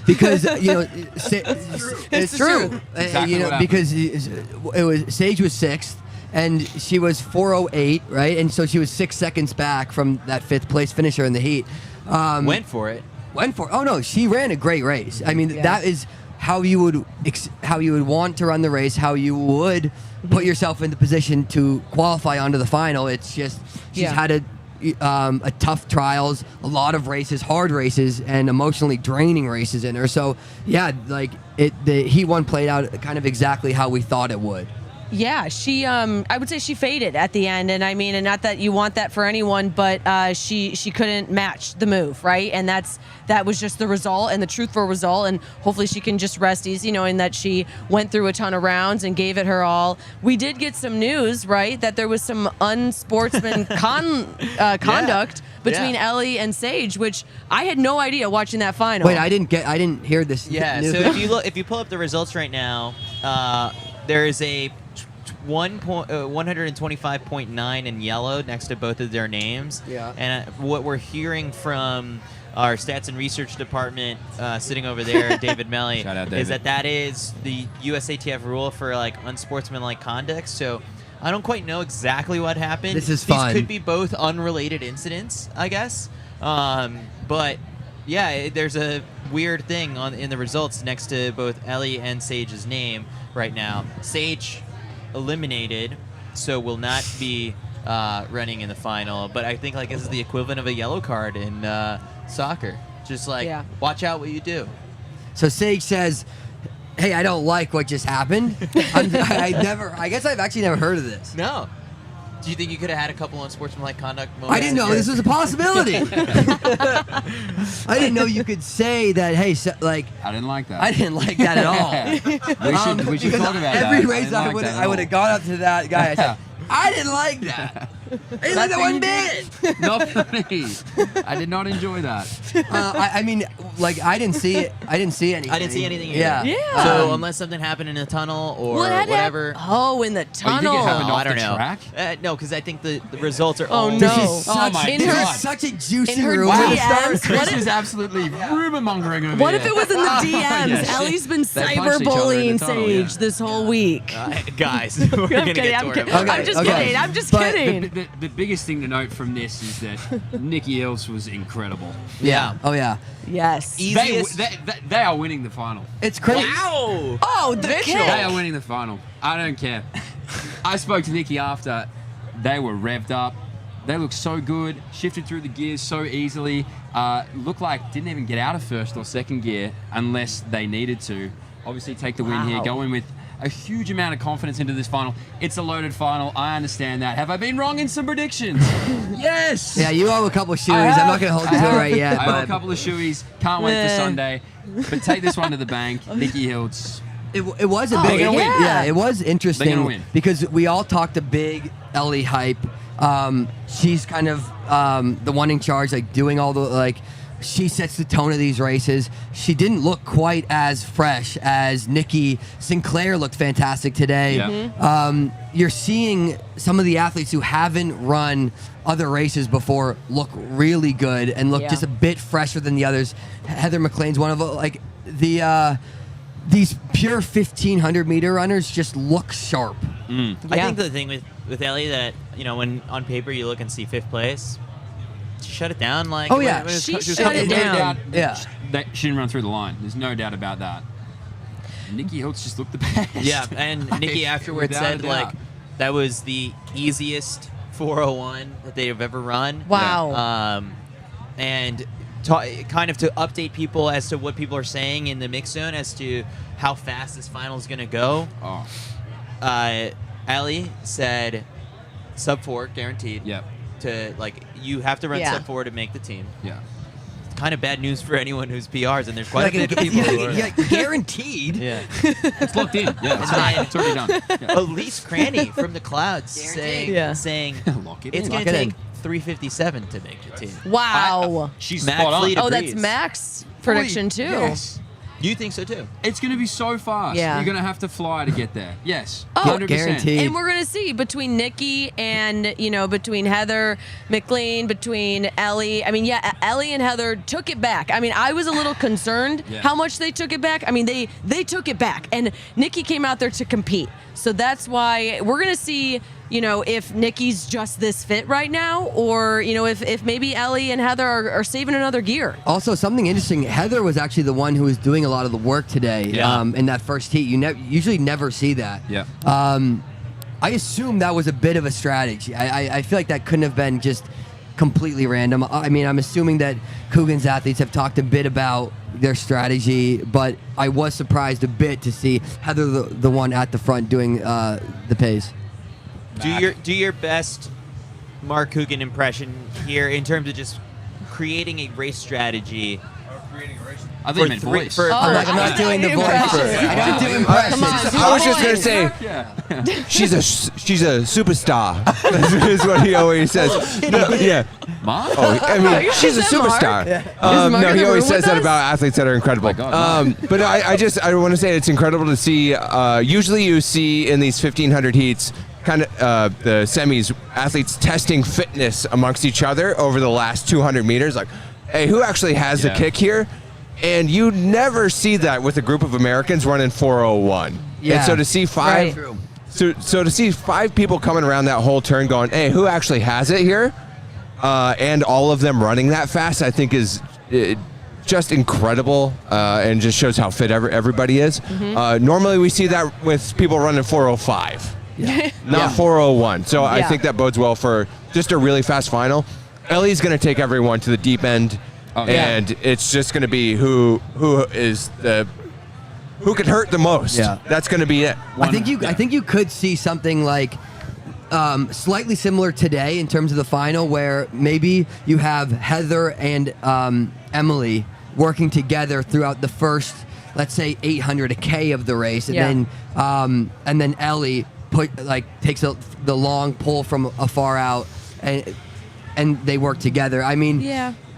D: Because it's true.
E: Exactly
D: Because it was Sage was 6th, and she was 4:08, right? And so she was 6 seconds back from that 5th place finisher in the heat.
B: Went for it.
D: Oh no, she ran a great race. I mean, that is how you would want to run the race. How you would put yourself in the position to qualify onto the final. It's just she's had a tough trials, a lot of races, hard races, and emotionally draining races in her. So yeah, like the Heat 1 played out kind of exactly how we thought it would.
F: Yeah, she I would say she faded at the end, and I mean, and not that you want that for anyone, but she couldn't match the move, right? And that was just the result and the truthful result, and hopefully she can just rest easy knowing that she went through a ton of rounds and gave it her all. We did get some news, right, that there was some unsportsman conduct between Ellie and Sage, which I had no idea watching that final.
D: Wait, I didn't hear this.
B: Yeah,
D: news.
B: so if you pull up the results right now, there is a 125.9 in yellow next to both of their names.
D: Yeah.
B: And what we're hearing from our stats and research department sitting over there, David Melly,
E: Shout out,
B: is
E: David.
B: that is the USATF rule for like unsportsmanlike conduct. So I don't quite know exactly what happened.
D: This is fun.
B: These could be both unrelated incidents, I guess. But yeah, there's a weird thing in the results next to both Ellie and Sage's name right now. Sage eliminated, so will not be running in the final. But I think like this is the equivalent of a yellow card in soccer. Just like watch out what you do.
D: So Sage says, "Hey, I don't like what just happened." I guess I've actually never heard of this.
B: No. Do you think you could have had a couple unsportsmanlike conduct moments?
D: I didn't know this was a possibility. I didn't know you could say that. Hey,
E: I didn't like that.
D: I didn't like that at all.
E: We should
D: Because
E: talk about
D: every
E: that.
D: race
E: I
D: I
E: didn't
D: would
E: like that
D: I would
E: at
D: have gone up to that guy. I said, I didn't like that. I didn't like that one bit.
E: Not for me. I did not enjoy that.
D: I mean, like I didn't see it. I didn't see anything.
B: I didn't see anything either.
D: Yeah.
F: Yeah.
B: So unless something happened in the tunnel or whatever.
F: In the
E: Oh, you think
F: tunnel.
E: it happened
B: I
E: off
B: don't
E: the
B: know.
E: track?
B: No, because I think the results are
F: Oh,
B: all.
F: no.
D: This is
F: Oh,
D: such,
E: my
D: this
E: God.
D: is such a juicy
F: In her
D: room.
F: DMs.
D: to start.
F: What
E: Chris
F: if-
E: is absolutely rumor mongering over
F: What
E: here.
F: if it was in the DMs?
E: Yeah,
F: Ellie's been
E: they punched each other in
F: cyberbullying
E: the tunnel,
F: Sage
E: yeah.
F: this whole week.
B: Guys, we're
F: I'm
B: gonna
F: kidding.
B: get
F: I'm
B: toward
F: kidding.
B: it.
F: I'm just
D: Okay.
F: kidding. I'm just
D: But
F: kidding.
E: The biggest thing to note from this is that Nikki Hiltz was incredible.
B: Yeah.
D: Oh yeah.
F: Yes.
B: Easiest.
E: They are winning the final.
D: It's crazy.
B: Wow.
F: Oh, the
B: Mitchell.
F: kick.
E: They are winning the final. I don't care. I spoke to Nikki after. They were revved up. They looked so good. Shifted through the gears so easily. Looked like didn't even get out of first or second gear unless they needed to. Obviously take the win here.
F: Wow.
E: Go in with a huge amount of confidence into this final. It's a loaded final. I understand that. Have I been wrong in some predictions? Yes.
D: Yeah, you owe a couple shoeys.
E: I
D: I'm not
E: have.
D: gonna hold you to it right yet.
E: I owe a
D: But
E: couple of shoeys. Can't wait for
F: Eh.
E: Sunday. But take this one to the bank. Nikki Hiltz.
D: it was a
F: Oh,
D: big.
E: They're gonna win.
D: Yeah, it was
E: They're
D: interesting
E: gonna win.
D: because we all talked a big Ellie hype. She's kind of the one in charge, like doing all the like. She sets the tone of these races. She didn't look quite as fresh as Nikki. Sinclair looked fantastic today.
E: Yeah.
D: You're seeing some of the athletes who haven't run other races before look really good and look
F: Yeah.
D: just a bit fresher than the others. Heather McLean's one of them. Like these pure 1,500 meter runners just look sharp.
B: I
F: Yeah.
B: think the thing with Ellie that when on paper you look and see 5th place, shut it down. Like
D: Oh, yeah.
F: She
B: was
F: shut it
E: No
F: down.
E: doubt
D: Yeah.
E: that she didn't run through the line. There's no doubt about that. Nikki Hiltz just looked the best.
B: Yeah, and Nikki afterwards
E: without
B: said
E: a doubt.
B: like that was the easiest 401 that they have ever run.
F: Wow.
B: And kind of to update people as to what people are saying in the mix zone as to how fast this final is going to go.
E: Oh,
B: Ellie said sub 4 guaranteed.
E: yeah,
B: To like you have to run
F: Yeah.
B: sub 4 to make the team.
E: yeah.
B: kind of bad news for anyone who's PRs, and there's quite a bit of people who are.
D: Guaranteed.
B: Yeah.
E: It's locked in. Yeah, it's already done. Yeah.
B: Elise Cranny from the Clouds saying
E: Lock it
B: it's
E: in.
B: going
D: Lock
B: to
D: it
B: take
D: in.
B: 357 to make the team.
F: Wow.
E: She's
B: Matt
E: spot on.
B: Fleet
F: Oh, that's
B: agrees.
F: Mac's prediction too.
E: Yes.
B: You think so too?
E: It's going to be so fast.
F: Yeah.
E: You're going to have to fly to get there. Yes.
F: Oh,
E: 100%.
D: guaranteed.
F: And we're gonna see between Nikki and between Heather McLean, between Ellie. I mean, yeah, Ellie and Heather took it back. I mean, I was a little concerned how much they took it back. I mean, they took it back, and Nikki came out there to compete. So that's why we're gonna see. If Nikki's just this fit right now, or if maybe Ellie and Heather are saving another gear.
D: Also, something interesting. Heather was actually the one who was doing a lot of the work today.
E: Yeah.
D: In that first heat, you usually never see that.
E: Yeah.
D: I assume that was a bit of a strategy. I feel like that couldn't have been just completely random. I mean, I'm assuming that Coogan's athletes have talked a bit about their strategy, but I was surprised a bit to see Heather the one at the front doing the pace.
B: Do your best Mark Coogan impression here in terms of just creating a race strategy.
E: I think you meant voice.
D: I'm not doing the voice. I don't do impressions.
A: I was just gonna say, she's a superstar. is what he always says. No, yeah.
E: Mark?
A: Oh, I mean,
F: You
A: she's a
F: said Mark?
A: superstar.
F: Is Mark
A: No,
F: in
A: he
F: the
A: always
F: room
A: says
F: with
A: that
F: us?
A: about athletes that are incredible.
E: Oh my God,
A: But I want to say it's incredible to see. Usually, you see in these 1500 heats, kind of the semis, athletes testing fitness amongst each other over the last 200 meters. Like, hey, who actually has the kick here? And you never see that with a group of Americans running 4:01.
D: Yeah.
A: And so to see five,
D: Right.
A: so to see 5 people coming around that whole turn, going, hey, who actually has it here? And all of them running that fast, I think is just incredible, and just shows how fit everybody is. Normally we see that with people running 4:05. Not 4:01. So I think that bodes well for just a really fast final. Ellie's going to take everyone to the deep end, and it's just going to be who could hurt the most.
D: Yeah.
A: That's going to be it.
D: I think you could see something like slightly similar today in terms of the final, where maybe you have Heather and Emily working together throughout the first, let's say, 800 K of the race, and then Ellie takes the long pull from afar out, and they work together. I mean,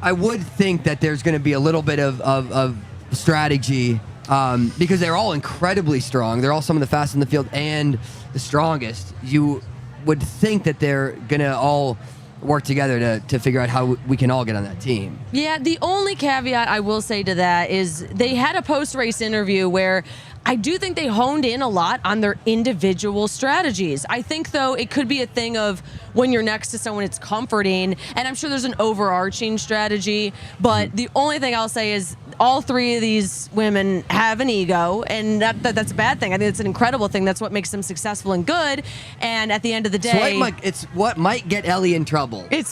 D: I would think that there's going to be a little bit of strategy, because they're all incredibly strong. They're all some of the fastest in the field and the strongest. You would think that they're going to all work together to figure out how we can all get on that team.
F: Yeah, the only caveat I will say to that is they had a post-race interview where I do think they honed in a lot on their individual strategies. I think, though, it could be a thing of when you're next to someone, it's comforting, and I'm sure there's an overarching strategy, but the only thing I'll say is all 3 of these women have an ego, and that's a bad thing. I think it's an incredible thing. That's what makes them successful and good, and at the end of the day...
D: It's what might get Ellie in trouble.
F: You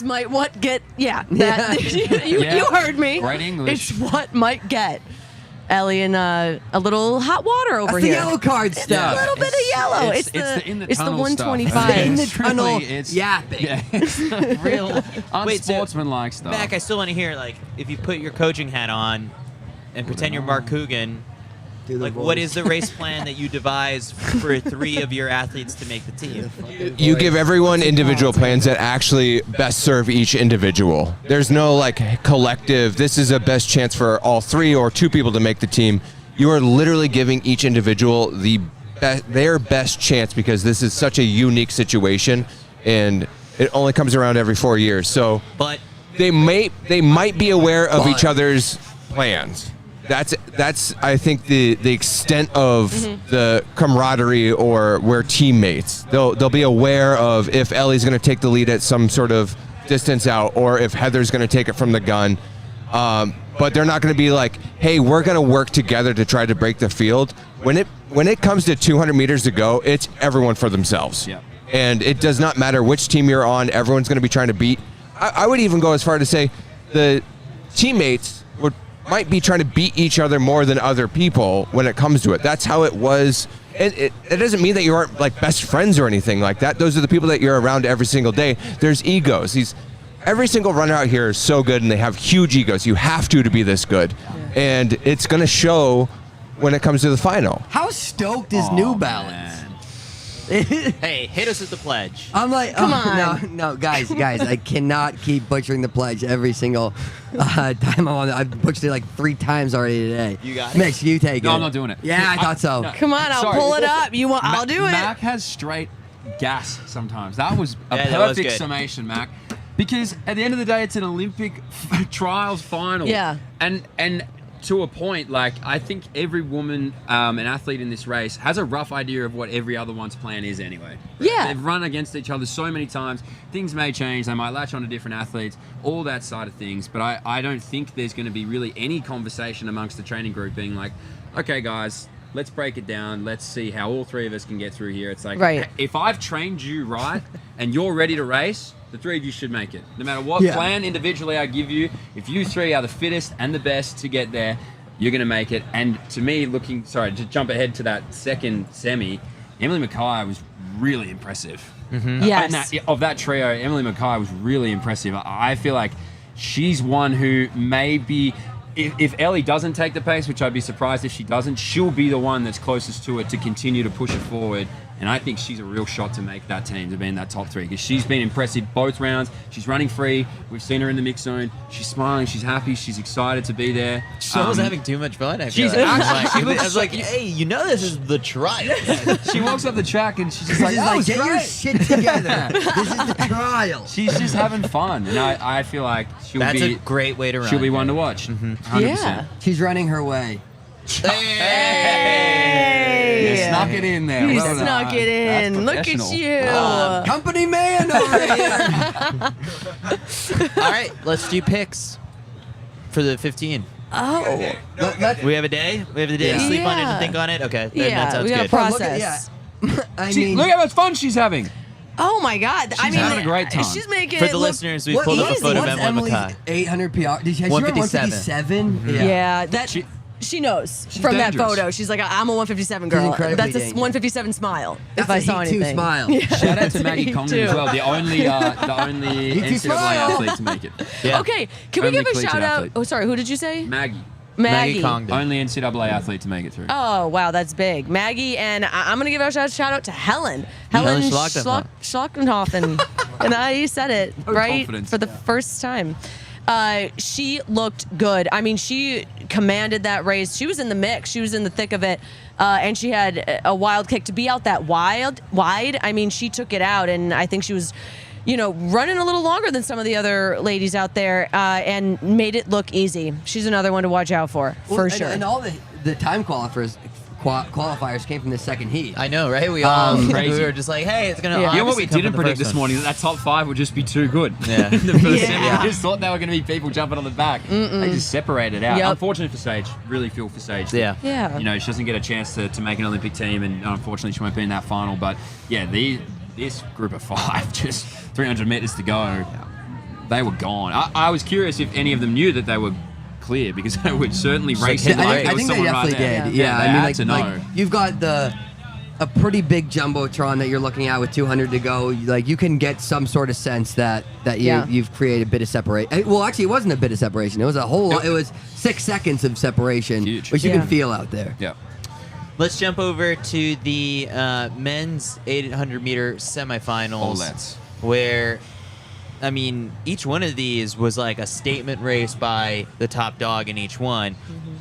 F: heard me.
E: Right English.
F: It's what might get Ellie in a little hot water over
D: That's
F: here.
D: the yellow card
F: It's
D: stuff.
F: a little bit of yellow.
E: It's the in the
F: it's the
E: tunnel stuff.
F: 125.
D: In the
E: It's
D: tunnel,
E: really- it's-
D: yapping.
E: Yeah, it's the real
B: Wait, so-
E: unsportsmanlike stuff.
B: Mac, I still want to hear, like, if you put your coaching hat on and pretend you're Mark Coogan, like, what is the race plan that you devise for 3 of your athletes to make the team?
A: You give everyone individual plans that actually best serve each individual. There's no collective, this is a best chance for all 3 or 2 people to make the team. You are literally giving each individual their best chance, because this is such a unique situation, and it only comes around every 4 years. So
B: But
A: they might be aware of each other's plans. That's I think the extent of the camaraderie, or we're teammates. They'll be aware of if Ellie's going to take the lead at some sort of distance out, or if Heather's going to take it from the gun. But they're not going to be like, hey, we're going to work together to try to break the field. When it comes to 200 meters to go, it's everyone for themselves.
E: Yeah.
A: And it does not matter which team you're on. Everyone's going to be trying to beat. I would even go as far to say the teammates might be trying to beat each other more than other people when it comes to it. That's how it was. And it doesn't mean that you aren't best friends or anything like that. Those are the people that you're around every single day. There's egos. every single runner out here is so good, and they have huge egos. You have to be this good, and it's going to show when it comes to the final.
D: How stoked is New Balance?
B: Hey, hit us with the pledge.
D: I'm like,
F: Come on.
D: no, guys, I cannot keep butchering the pledge every single time I'm on it. I've butchered it like 3 times already today.
B: You got it?
D: Mitch, you take it.
E: No, I'm not doing it.
D: Yeah, I thought so.
E: No.
F: Come on, I'll
E: Sorry.
F: pull it up. You want? I'll do it.
E: Mac has straight gas sometimes. That was a
B: Yeah, that was
E: perfect
B: good.
E: summation, Mac. Because at the end of the day, it's an Olympic trials final.
F: Yeah.
E: And to a point, like, I think every woman, an athlete in this race, has a rough idea of what every other one's plan is anyway.
F: Yeah.
E: They've run against each other so many times. Things may change. They might latch on to different athletes, all that side of things. But I don't think there's going to be really any conversation amongst the training group being like, okay, guys, let's break it down. Let's see how all 3 of us can get through here. It's like,
F: Right.
E: if I've trained you right and you're ready to race, the 3 of you should make it. No matter what
D: Yeah.
E: plan individually I give you, if you 3 are the fittest and the best to get there, you're going to make it. And to me, to jump ahead to that second semi, Emily Mackay was really impressive.
F: Yes.
E: Of that trio, Emily Mackay was really impressive. I feel like she's one who maybe, if Ellie doesn't take the pace, which I'd be surprised if she doesn't, she'll be the one that's closest to it to continue to push it forward. And I think she's a real shot to make that team, to be in that top 3, because she's been impressive both rounds. She's running free. We've seen her in the mix zone. She's smiling. She's happy. She's excited to be there.
B: She was having too much fun. I feel
E: she's
B: like.
E: actually-
B: I was like, hey, you know this is the trial.
E: She walks up the track and she's just like,
D: She's
E: that
D: like,
E: was
D: get your
E: great.
D: shit together. This is the trial.
E: She's just having fun. And I feel like she'll
B: That's
E: be
B: a great way to run.
E: she'll be one to watch. 100%.
F: Yeah.
D: She's running her way.
E: You snuck it in there.
F: You
E: Well
F: snuck
E: done.
F: it
E: That's
F: in. Look at
E: professional.
F: you.
D: Company man over here.
B: All right, let's do picks for the 15.
F: Oh.
B: We have a day. We have the day to
D: Yeah.
B: sleep on it
F: Yeah.
B: and think on it. Okay, then
F: Yeah,
B: that sounds
F: we gotta
B: good.
F: process.
D: I
E: See,
D: mean,
E: look how much fun she's having.
F: Oh my God! I
E: She's
F: mean,
E: having a great time.
F: she's making
B: For
F: it
B: the
F: look
B: listeners, we
D: what
B: pulled up a
D: is
B: photo of
D: what's
B: Emily
D: Emily's
B: Mackay.
D: 800 PR? Did she run
B: 157.
D: 157?
F: Yeah, that
E: She-
F: she knows
E: She's
F: from
E: dangerous.
F: that photo. She's like, I'm a 157 girl.
D: incredibly
F: That's a
D: dangerous.
F: 157 smile.
D: That's
F: if I
D: a
F: saw
D: Heat 2
F: anything.
D: smile.
E: Shout out
F: That's
E: to
F: a
E: Maggie
F: Heat
E: Congdon as
F: 2.
E: well, the only NCAA
D: smile.
E: athlete to make it.
B: Yeah.
F: Okay, can we
E: Only
F: give a
E: collegiate
F: shout out?
E: athlete.
F: Oh, sorry, who did you say?
E: Maggie,
F: Maggie.
B: Congdon.
E: only NCAA athlete to make it through.
F: Oh wow, that's big, Maggie, and I'm gonna give a shout out to Helen.
B: Helen
F: Helen
B: Schlachtenhofen.
F: Schlachtenhofen, and you said it
E: No
F: right
E: confidence.
F: for the first time. She looked good. I mean, she commanded that race. She was in the mix. She was in the thick of it, and she had a wild kick to be out that wide. I mean, she took it out, and I think she was, running a little longer than some of the other ladies out there, and made it look easy. She's another one to watch out for sure.
D: And all the time qualifiers came from the second heat.
B: I know, right? We all
E: Crazy.
B: we were just like, hey, it's gonna.
F: Yeah.
E: You know what we
B: obviously come
E: didn't
B: from the
E: predict
B: first
E: this
B: one.
E: morning? That top 5 would just be too good.
B: Yeah.
E: In the first
F: Yeah.
E: semi, I just thought they were going to be people jumping on the back. They just separated out.
F: Yep.
E: Unfortunate for Sage. Really feel for Sage.
B: Yeah.
F: Yeah.
E: She doesn't get a chance to make an Olympic team, and unfortunately she won't be in that final. But yeah, this group of 5, just 300 meters to go, they were gone. I was curious if any of them knew that they were clear, because they would certainly race it like there
D: I
E: was
D: think they
E: someone right
D: definitely
E: there.
D: did. Yeah,
E: they
D: I mean,
E: had to know.
D: you've got a pretty big jumbotron that you're looking at with 200 to go. Like, you can get some sort of sense that you've created a bit of separation. Well, actually, it wasn't a bit of separation. It was a whole. It was 6 seconds of separation,
E: Huge.
D: which you
F: Yeah.
D: can feel out there.
E: Yeah.
B: Let's jump over to the men's 800-meter semifinals.
E: Oh, let's.
B: Where, I mean, each one of these was like a statement race by the top dog in each one.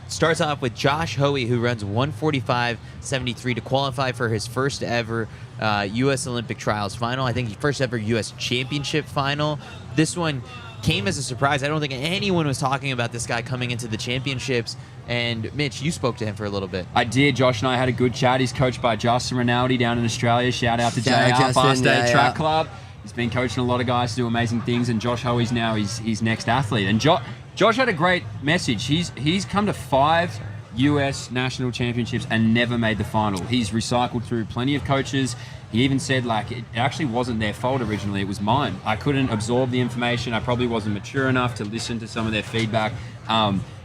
B: Starts off with Josh Hoey, who runs 1:45.73 to qualify for his first ever U.S. Olympic trials final. I think first ever U.S. championship final. This one came as a surprise. I don't think anyone was talking about this guy coming into the championships. And Mitch, you spoke to him for a little bit.
E: I did. Josh and I had a good chat. He's coached by Justin Rinaldi down in Australia. Shout out to
D: Shout out
E: JR,
D: Justin,
E: Fast State
D: yeah,
E: Track
D: yeah.
E: Club. He's been coaching a lot of guys to do amazing things, and Josh Hoey's now his next athlete. And Josh had a great message. He's come to 5 U.S. national championships and never made the final. He's recycled through plenty of coaches. He even said, like, it actually wasn't their fault originally. It was mine. I couldn't absorb the information. I probably wasn't mature enough to listen to some of their feedback.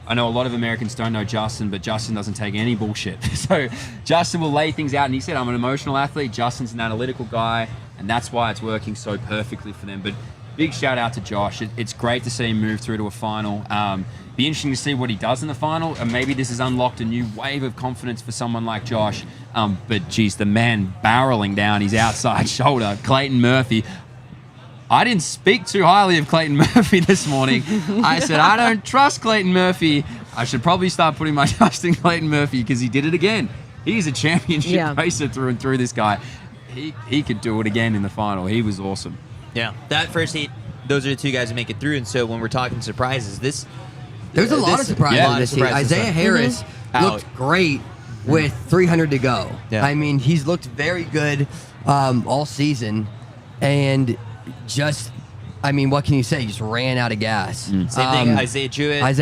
E: I know a lot of Americans don't know Justin, but Justin doesn't take any bullshit. So Justin will lay things out, and he said, I'm an emotional athlete. Justin's an analytical guy, and that's why it's working so perfectly for them. But big shout out to Josh. It's great to see him move through to a final. Be interesting to see what he does in the final, and maybe this has unlocked a new wave of confidence for someone like Josh. But geez, the man barreling down his outside shoulder, Clayton Murphy. I didn't speak too highly of Clayton Murphy this morning. I said, I don't trust Clayton Murphy. I should probably start putting my trust in Clayton Murphy because he did it again. He's a championship racer through and through, this guy. He could do it again in the final. He was awesome.
B: Yeah, that first heat, those are the two guys who make it through. And so when we're talking surprises,
D: there's a lot of surprises in this heat. Isaiah Harris looked great with 300 to go.
B: Yeah.
D: I mean, he's looked very good all season, and what can you say? He just ran out of gas.
B: Same thing, Isaiah Jewett,
D: same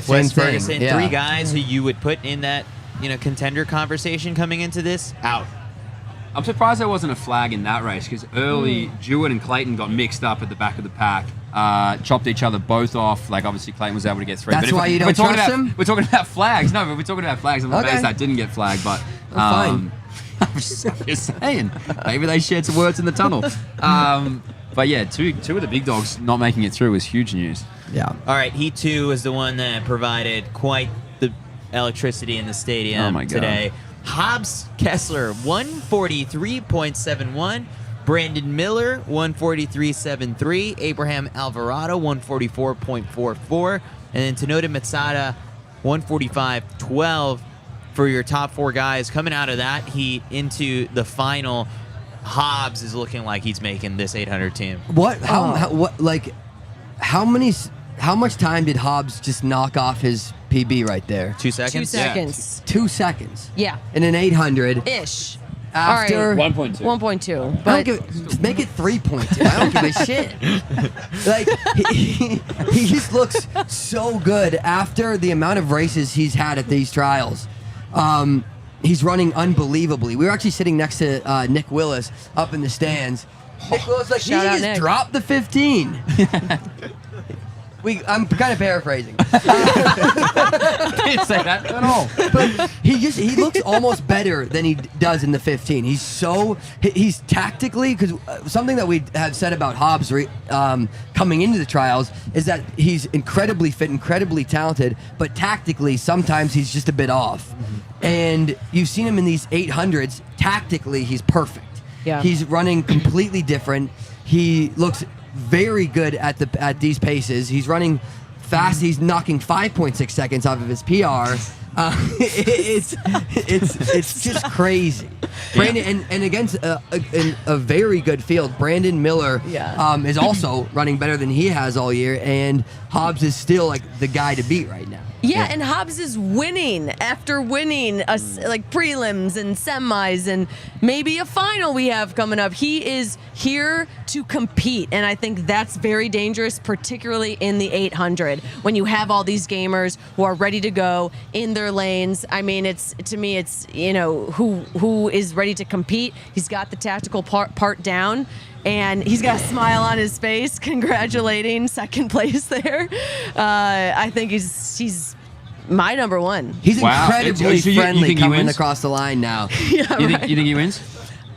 B: Wes
D: thing.
B: Ferguson,
D: Yeah.
B: 3 guys who you would put in that contender conversation coming into this, out.
E: I'm surprised there wasn't a flag in that race because early Jewett and Clayton got mixed up at the back of the pack, chopped each other both off. Like, obviously Clayton was able to get 3.
D: That's
E: but
D: why you don't trust him?
E: We're talking about flags. No, but we're talking about flags. I'm amazed that didn't get flagged, but
D: fine.
E: I'm just saying. Maybe they shared some words in the tunnel. But yeah, two of the big dogs not making it through was huge news.
D: Yeah.
B: All right, Heat 2 is the one that provided quite the electricity in the stadium
E: Oh my God.
B: today. Hobbs Kessler, 143.71. Brandon Miller, 143.73. Abraham Alvarado, 144.44. And then Tanoda Matsada, 145.12 for your top 4 guys. Coming out of that heat into the final, Hobbs is looking like he's making this 800 team.
D: How much time did Hobbs just knock off his PB right there?
B: 2 seconds?
F: 2 seconds.
D: 2 seconds.
F: Yeah.
D: In an 800.
F: Ish.
D: After
F: All right.
E: 1.2.
F: 1.2.
D: I
F: But
D: don't give, make it 3.2. I don't give a shit. Like he just looks so good after the amount of races he's had at these trials. He's running unbelievably. We were actually sitting next to Nick Willis up in the stands. Nick Willis he
F: Shout out,
D: just
F: Nick.
D: dropped the 15. I'm kind of paraphrasing.
E: Didn't say that at all.
D: But he looks almost better than he does in the 15. He's tactically, because something that we have said about Hobbs coming into the trials is that he's incredibly fit, incredibly talented, but tactically sometimes he's just a bit off. And you've seen him in these 800s. Tactically, he's perfect.
F: Yeah.
D: He's running completely different. He looks very good at these paces. He's running fast. He's knocking 5.6 seconds off of his PR. It's just crazy. Brandon and against a very good field, Brandon Miller is also running better than he has all year, and Hobbs is still like the guy to beat right now.
F: yeah, and Hobbs is winning after winning like prelims and semis and maybe a final we have coming up. He is here to compete, and I think that's very dangerous, particularly in the 800 when you have all these gamers who are ready to go in their lanes. I mean, it's who is ready to compete. He's got the tactical part down, and he's got a smile on his face congratulating second place there. I think he's my number one.
D: He's
E: Wow.
D: incredibly
E: So you
D: friendly
E: think he
D: coming
E: wins?
D: across the line now.
F: Yeah,
E: You
F: right.
E: think he wins?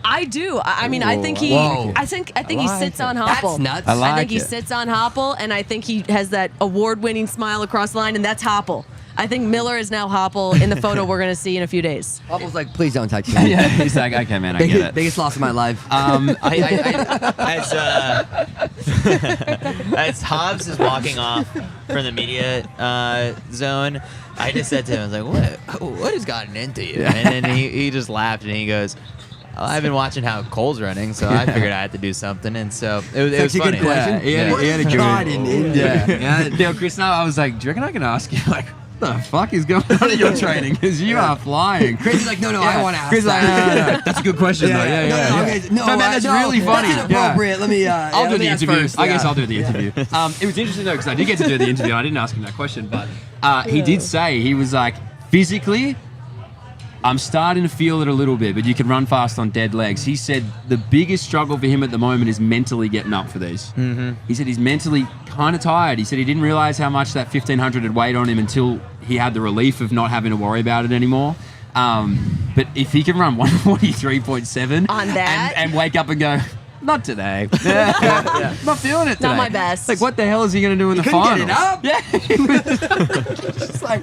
F: I do. I mean, I think he.
D: Whoa.
F: I think he sits on Hopple.
D: That's nuts.
E: I like
F: I think he
E: it.
F: sits on Hopple, and I think he has that award-winning smile across the line, and that's Hopple. I think Miller is now Hopple in the photo we're going to see in a few days.
D: Hopple's like, please don't touch me.
E: Yeah, he's like, okay, man, I get it.
D: Biggest loss of my life.
B: As Hobbs is walking off from the media zone, I just said to him, I was like, what has gotten into you? And then he just laughed and he goes, I've been watching how Cole's running, so I figured I had to do something. And so it was
D: That's a
B: funny.
D: good question.
E: He had a good
D: God in India.
E: Yeah, Chris, now I was like, do you reckon I can ask you, like, what the fuck is going on in your training? Because you are flying.
D: Chris is like, no, I want to ask
E: Chris is like,
D: that.
E: no. That's a good question, though. Yeah.
D: Okay, no,
E: man, that's really funny.
D: That's inappropriate. Let me.
E: I'll do
D: let
E: the
D: me ask
E: interview.
D: first.
E: I guess
D: Yeah.
E: I'll do the interview. It was interesting though because I did get to do the interview. I didn't ask him that question, but he did say he was like, physically, I'm starting to feel it a little bit, but you can run fast on dead legs. He said the biggest struggle for him at the moment is mentally getting up for these. Mm-hmm. He said he's mentally kind of tired. He said he didn't realize how much that 1500 had weighed on him until he had the relief of not having to worry about it anymore. But if he can run 143.7
F: On that?
E: and wake up and go, Not today. Not feeling it today.
F: Not my best.
E: Like, what the hell is he going to do in the
D: couldn't
E: final?
D: get it up?
E: Yeah. Just like,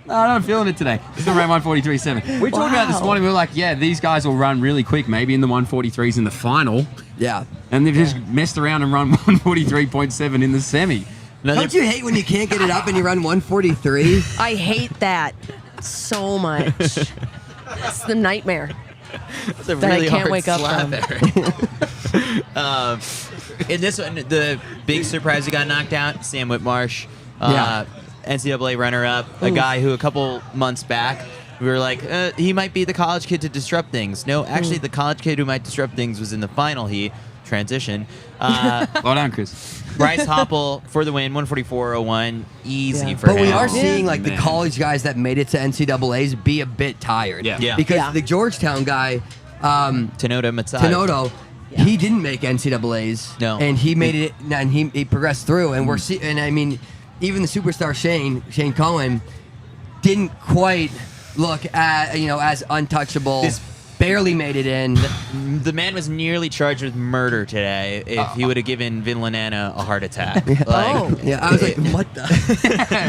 E: no, I'm not feeling it today. Still ran 143.7. We talked about this morning. We were like, yeah, these guys will run really quick, maybe in the 143s in the final.
D: Yeah.
E: And they've just messed around and run 143.7 in the semi.
D: Don't you hate when you can't get it up and you run 143?
F: I hate that so much. It's the nightmare.
B: It's a
F: that I
B: really
F: can't
B: hard
F: wake up
B: slap,
F: from.
B: Eric. In this one, the big surprise who got knocked out, Sam Whitmarsh,
D: Yeah.
B: NCAA runner-up, a guy who a couple months back, we were like, he might be the college kid to disrupt things. No, actually, the college kid who might disrupt things was in the final heat. Transition.
E: Well done, Chris.
B: Bryce Hoppel for the win, 144.01. Easy
F: Yeah.
B: for
D: But
B: him.
D: we are seeing like the
E: Man.
D: college guys that made it to NCAAs be a bit tired.
E: Yeah.
B: Yeah.
D: Because
F: Yeah.
D: the Georgetown guy,
B: Tenoda Matsai.
D: Tenodo,
F: Yeah.
D: he didn't make NCAAs.
B: No.
D: And he made it, and he progressed through. And we're and I mean, even the superstar Shane Cohen didn't quite look at as untouchable.
B: This-
D: barely made it in.
B: The man was nearly charged with murder today if he would have given Vin Lanana a heart attack. Like,
F: Oh.
D: Yeah, I was like, what the?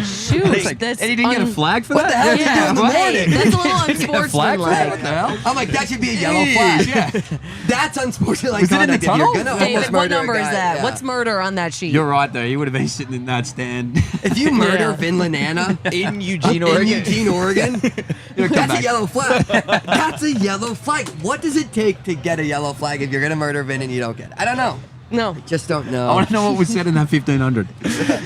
F: Shoot, that's
E: And he didn't get a flag for
D: What
E: that?
D: the hell did you do in the
F: Hey,
D: morning?
F: that's a little
E: Flag for that?
F: unsportsmanlike.
E: What the hell?
D: I'm like, that should be a yellow flag.
E: Yeah.
D: That's unsportsmanlike
E: Was it in the
D: conduct if you're
E: tunnel?
D: gonna almost
F: David, what
D: murder a
F: number is
D: guy.
F: that?
D: Yeah.
F: What's murder on that sheet?
E: You're right, though. He would have been sitting in that stand.
D: If you murder
F: Yeah.
D: Vin Lanana
B: in Eugene,
D: in
B: Oregon.
D: Eugene, Oregon,
E: come
D: that's a
E: back.
D: yellow flag. That's a yellow flag. What does it take to get a yellow flag if you're gonna murder Vin and you don't get it? I don't know.
F: No.
D: Just don't know.
E: I want to know what was said in that 1500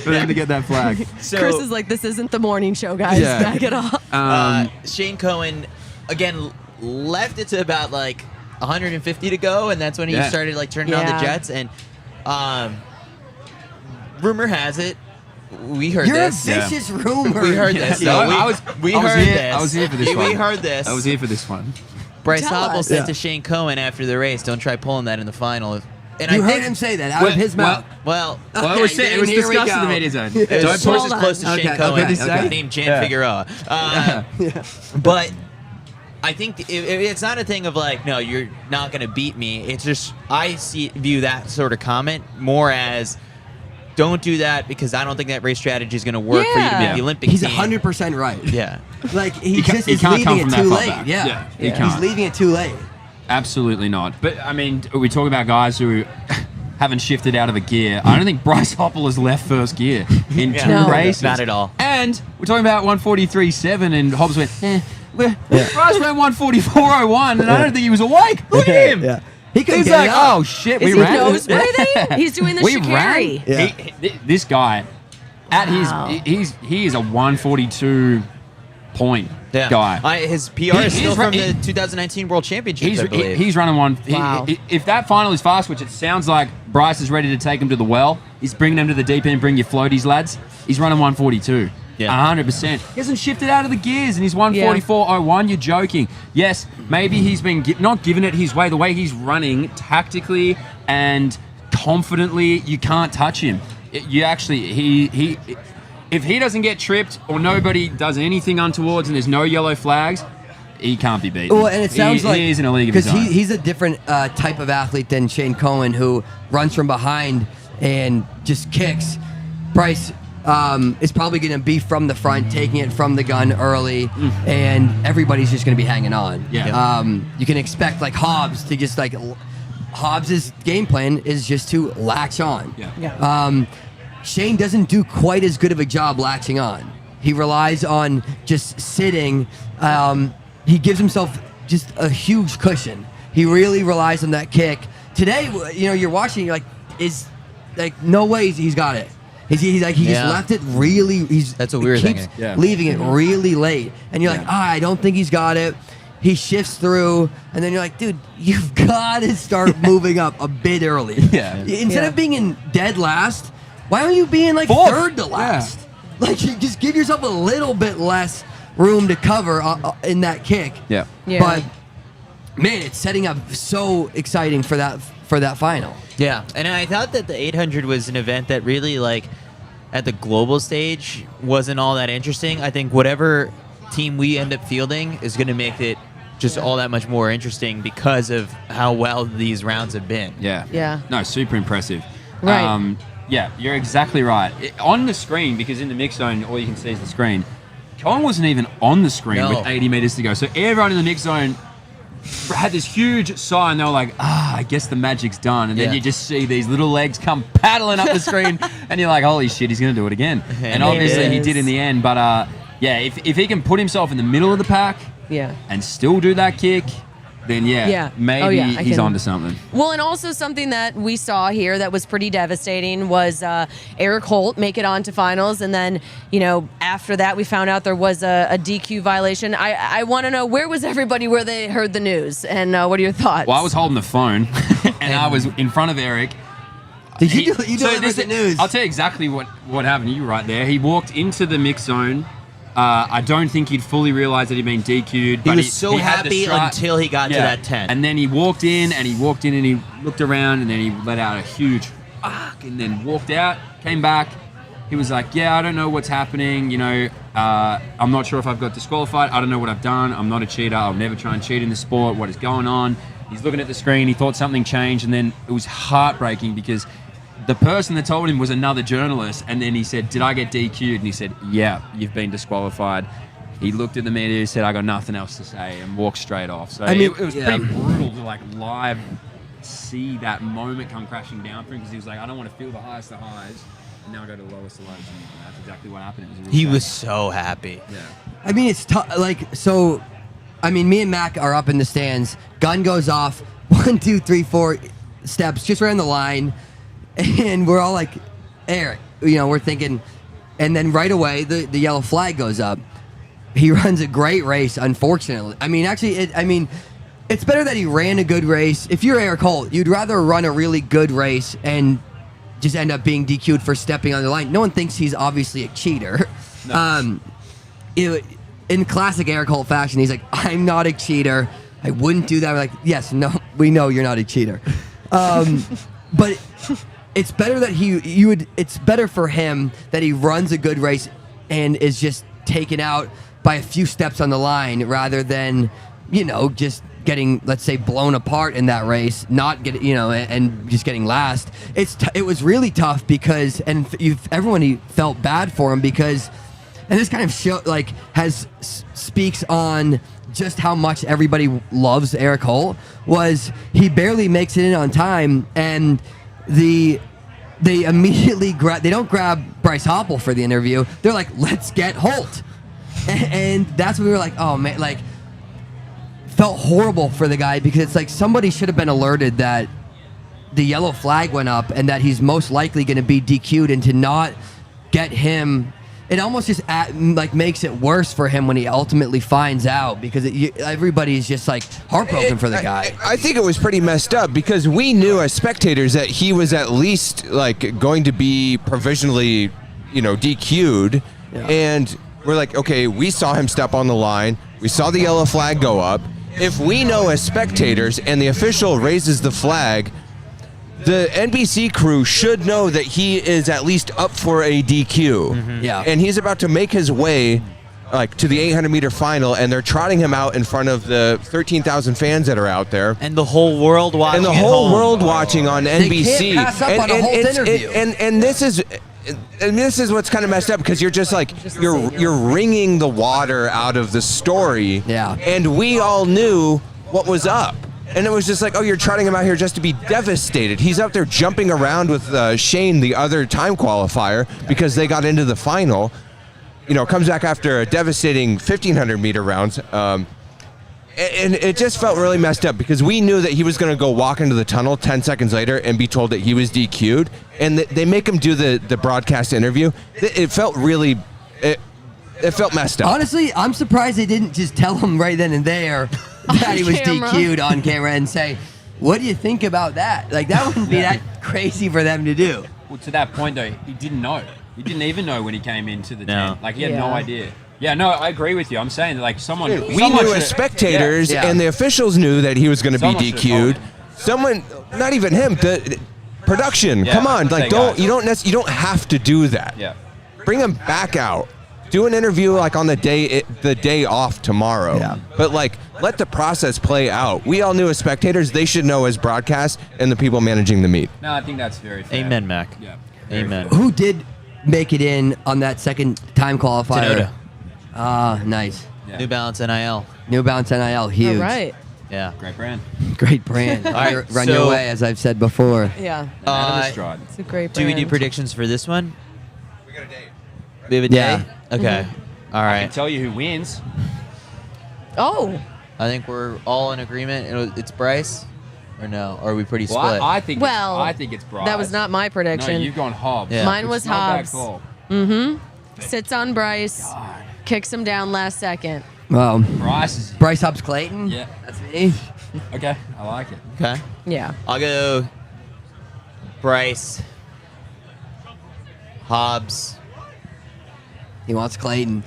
E: for them to get that flag.
B: So,
F: Chris is like, this isn't the morning show, guys.
E: Yeah.
F: Back it off.
B: Shane Cohen, again, left it to about like 150 to go, and that's when he
E: Yeah.
B: started like turning on the
F: Yeah.
B: jets. And rumor has it, we heard
D: You're
B: this.
D: a vicious rumor.
B: We heard this.
E: Yeah.
B: So
E: I
B: we
E: was
B: heard
E: here-
B: this.
E: I was here for this
B: We
E: one.
B: heard this.
E: I was here for this one.
B: Bryce
F: Tell
B: Hoppel
F: us.
B: said
D: Yeah.
B: to Shane Cohen after the race, "Don't try pulling that in the final." And
D: You
B: I
D: heard
B: think,
D: him say that out of his mouth.
B: well,
E: Well, it was,
D: Okay,
E: it was
D: then here we
E: discussed in the
D: go.
E: media zone.
B: it was
E: Don't
B: sources
F: Hold on.
B: close to Shane
D: Okay,
B: Cohen,
D: okay, okay.
B: named Jan
E: Yeah.
B: Figueroa. But I think it's not a thing of like, no, you're not going to beat me. It's just view that sort of comment more as, don't do that because I don't think that race strategy is going to work for you to
F: Yeah.
B: make the Olympic
D: He's
B: team.
D: 100% right.
B: Yeah.
D: Like he
E: can't-
D: just
E: he
D: is
E: can't come
D: leaving
E: from
D: it
E: that
D: too
E: far
D: late.
E: back.
D: Yeah.
E: Yeah, he
D: He's
E: can't.
D: leaving it too late.
E: Absolutely not. But, I mean, we talk about guys who haven't shifted out of a gear. I don't think Bryce Hoppel has left first gear in two
F: No.
E: races.
B: Not at all.
E: And we're talking about 143.7, and Hobbs went, Bryce ran 144.01, and I don't think he was awake. Look at him.
D: Yeah. He couldn't
E: He's
D: get
E: like,
D: it up.
E: oh, shit,
F: Is
E: we
F: he
E: ran.
F: nose breathing? He's doing the
E: We
F: Sha'Carri.
E: ran.
D: Yeah.
E: This guy, at
F: Wow.
E: he is a 142 point guy.
B: His PR is still from
E: he-
B: the 2019 World Championships,
E: He's,
B: I believe.
E: he's running one.
F: Wow.
E: If that final is fast, which it sounds like Bryce is ready to take him to the well, he's bringing them to the deep end, bring your floaties, lads. He's running 142.
B: Yeah.
E: 100%. He hasn't shifted out of the gears, and he's 144.01. You're joking. Yes, maybe he's been not giving it his way. The way he's running tactically and confidently, you can't touch him. You actually, if he doesn't get tripped or nobody does anything untowards and there's no yellow flags, he can't be beaten.
D: Well, and it sounds like
E: he is in a league of his
D: because
E: own.
D: he's a different type of athlete than Shane Cohen, who runs from behind and just kicks. Bryce is probably going to be from the front, taking it from the gun early, and everybody's just going to be hanging on.
E: Yeah.
D: You can expect like Hobbs to just like Hobbs's game plan is just to latch on.
E: Yeah.
D: Shane doesn't do quite as good of a job latching on. He relies on just sitting. He gives himself just a huge cushion. He really relies on that kick. Today, you're watching, you're like, no way he's got it. He just
B: Yeah.
D: left it really.
B: That's what we were
D: keeps
B: thinking.
E: Yeah.
D: leaving it really late, and you're like,
E: Yeah.
D: I don't think he's got it. He shifts through, and then you're like, dude, you've got to start moving up a bit early.
E: Yeah.
D: Instead of being in dead last, why don't you be in like
E: Fourth.
D: third to last? Like, you just give yourself a little bit less room to cover in that kick.
E: Yeah.
F: Yeah.
D: But man, it's setting up so exciting for that final.
B: Yeah, and I thought that the 800 was an event that really, like, at the global stage, wasn't all that interesting. I think whatever team we end up fielding is going to make it just all that much more interesting because of how well these rounds have been.
E: Yeah.
F: Yeah.
E: No, super impressive.
F: Right.
E: Yeah, you're exactly right. On the screen, because in the mix zone, all you can see is the screen. Cohen wasn't even on the screen
B: No.
E: with 80 meters to go. So everyone in the mix zone had this huge sigh, and they were like, I guess the magic's done. And then
B: Yeah.
E: you just see these little legs come paddling up the screen, and you're like, holy shit, he's going to do it again. And obviously he did in the end. But yeah, if he can put himself in the middle of the pack
F: Yeah.
E: and still do that kick, then
F: Yeah.
E: maybe
F: Oh, yeah, I
E: he's
F: can-
E: onto something.
F: Well, and also something that we saw here that was pretty devastating was Eric Holt make it on to finals. And then, after that, we found out there was a DQ violation. I want to know, where was everybody where they heard the news? And what are your thoughts?
E: Well, I was holding the phone, and I was in front of Eric.
D: Did you deliver the news?
E: I'll tell you exactly what happened. You were right there. He walked into the mix zone. I don't think he'd fully realized that he'd been DQ'd. But
B: He was so
E: he had the
B: happy
E: strut.
B: until he got to that 10.
E: And then he walked in, and he looked around, and then he let out a huge fuck, and then walked out, came back. He was like, yeah, I don't know what's happening. I'm not sure if I've got disqualified. I don't know what I've done. I'm not a cheater. I'll never try and cheat in the sport. What is going on? He's looking at the screen. He thought something changed, and then it was heartbreaking because the person that told him was another journalist, and then he said, did I get DQ'd? And he said, yeah, you've been disqualified. He looked at the media, said, I got nothing else to say, and walked straight off. So it was pretty brutal to live see that moment come crashing down for him, because he was like, I don't want to feel the highest of highs, and now I go to the lowest of lows, and that's exactly what happened.
B: He was so happy.
E: Yeah.
D: I mean, it's tough. Me and Mac are up in the stands. Gun goes off. 1, 2, 3, 4 steps just right on the line. And we're all like, Eric, we're thinking. And then right away, the yellow flag goes up. He runs a great race, unfortunately. It's better that he ran a good race. If you're Eric Holt, you'd rather run a really good race and just end up being DQ'd for stepping on the line. No one thinks he's obviously a cheater.
E: No.
D: In classic Eric Holt fashion, he's like, I'm not a cheater. I wouldn't do that. We're like, yes, no, we know you're not a cheater. But it's better that it's better for him that he runs a good race and is just taken out by a few steps on the line rather than, just getting, let's say, blown apart in that race, not get, and just getting last. It was really tough because, and everyone felt bad for him because, and this kind of speaks on just how much everybody loves Eric Holt, was he barely makes it in on time, and they immediately they don't grab Bryce Hoppel for the interview. They're like, let's get Holt. And that's when we were like, oh man, felt horrible for the guy, because it's like somebody should have been alerted that the yellow flag went up and that he's most likely going to be DQ'd, and to not get him, it almost just makes it worse for him when he ultimately finds out, because everybody's just heartbroken for the guy.
A: I think it was pretty messed up because we knew as spectators that he was at least going to be provisionally, DQ'd, and we're like, okay, we saw him step on the line, we saw the yellow flag go up. If we know as spectators and the official raises the flag, the NBC crew should know that he is at least up for a DQ.
B: Mm-hmm.
D: Yeah.
A: And he's about to make his way to the 800-meter final, and they're trotting him out in front of the 13,000 fans that are out there.
B: And the whole world watching.
A: And the
B: at
A: whole
B: home.
A: world watching on NBC.
D: can't pass up on a Holt interview.
A: And this is what's kind of messed up, because you're just you're wringing the water out of the story.
D: Yeah.
A: And we all knew what was up. And it was just like, oh, you're trotting him out here just to be devastated. He's out there jumping around with Shane, the other time qualifier, because they got into the final. Comes back after a devastating 1,500-meter rounds. And it just felt really messed up, because we knew that he was going to go walk into the tunnel 10 seconds later and be told that he was DQ'd. And they make him do the broadcast interview. It felt really... It felt messed up.
D: Honestly, I'm surprised they didn't just tell him right then and there that he was
F: camera.
D: DQ'd on camera and say, what do you think about that? That wouldn't be that crazy for them to do.
E: Well, to that point, though, he didn't know. He didn't even know when he came into the
B: No.
E: tent. He had no idea. Yeah, no, I agree with you. I'm saying that, someone...
A: We
E: someone
A: knew
E: should-
A: as spectators,
D: Yeah.
A: and the officials knew that he was going to be
E: Someone should've told
A: DQ'd.
E: him.
A: Someone, not even him, the production.
E: Yeah,
A: Come on,
E: say,
A: don't
E: guys.
A: you don't have to do that.
E: Yeah.
A: Bring him back out. Do an interview on the day off tomorrow.
D: Yeah.
A: But let the process play out. We all knew as spectators, they should know as broadcast and the people managing the meet.
E: No, I think that's very fair.
B: Amen, Mac.
E: Yeah.
B: Amen.
D: Who did make it in on that second time qualifier?
B: Tsunoda.
D: Ah, nice.
E: Yeah.
B: New Balance NIL.
D: New Balance NIL, huge.
F: All right.
B: Yeah.
E: Great brand.
D: Great brand.
B: right,
D: Run
B: so-
D: your way, as I've said before.
F: Yeah.
E: Adam Estrada.
F: It's a great
B: Do we
F: brand.
B: do predictions for this one?
A: We got a date.
B: We have a day?
D: Yeah.
B: Okay. All
E: I can
B: right.
E: tell you who wins.
F: Oh.
B: I think we're all in agreement. It's Bryce? Or no? Or are we pretty split?
E: Well, I think
F: Well,
E: I think it's Bryce.
F: That was not my
E: No,
F: prediction.
E: you've gone Hobbs.
B: Yeah.
F: Mine
E: Which
F: was
E: is not a bad
F: Hobbs.
E: call.
F: Sits on Bryce,
E: God.
F: kicks him down last second.
D: Well,
E: Bryce is.
D: Bryce Hobbs Clayton?
E: Yeah.
D: That's me.
E: Okay, I like it.
B: Okay.
F: Yeah.
B: I'll go Bryce, Hobbs,
D: He wants Clayton.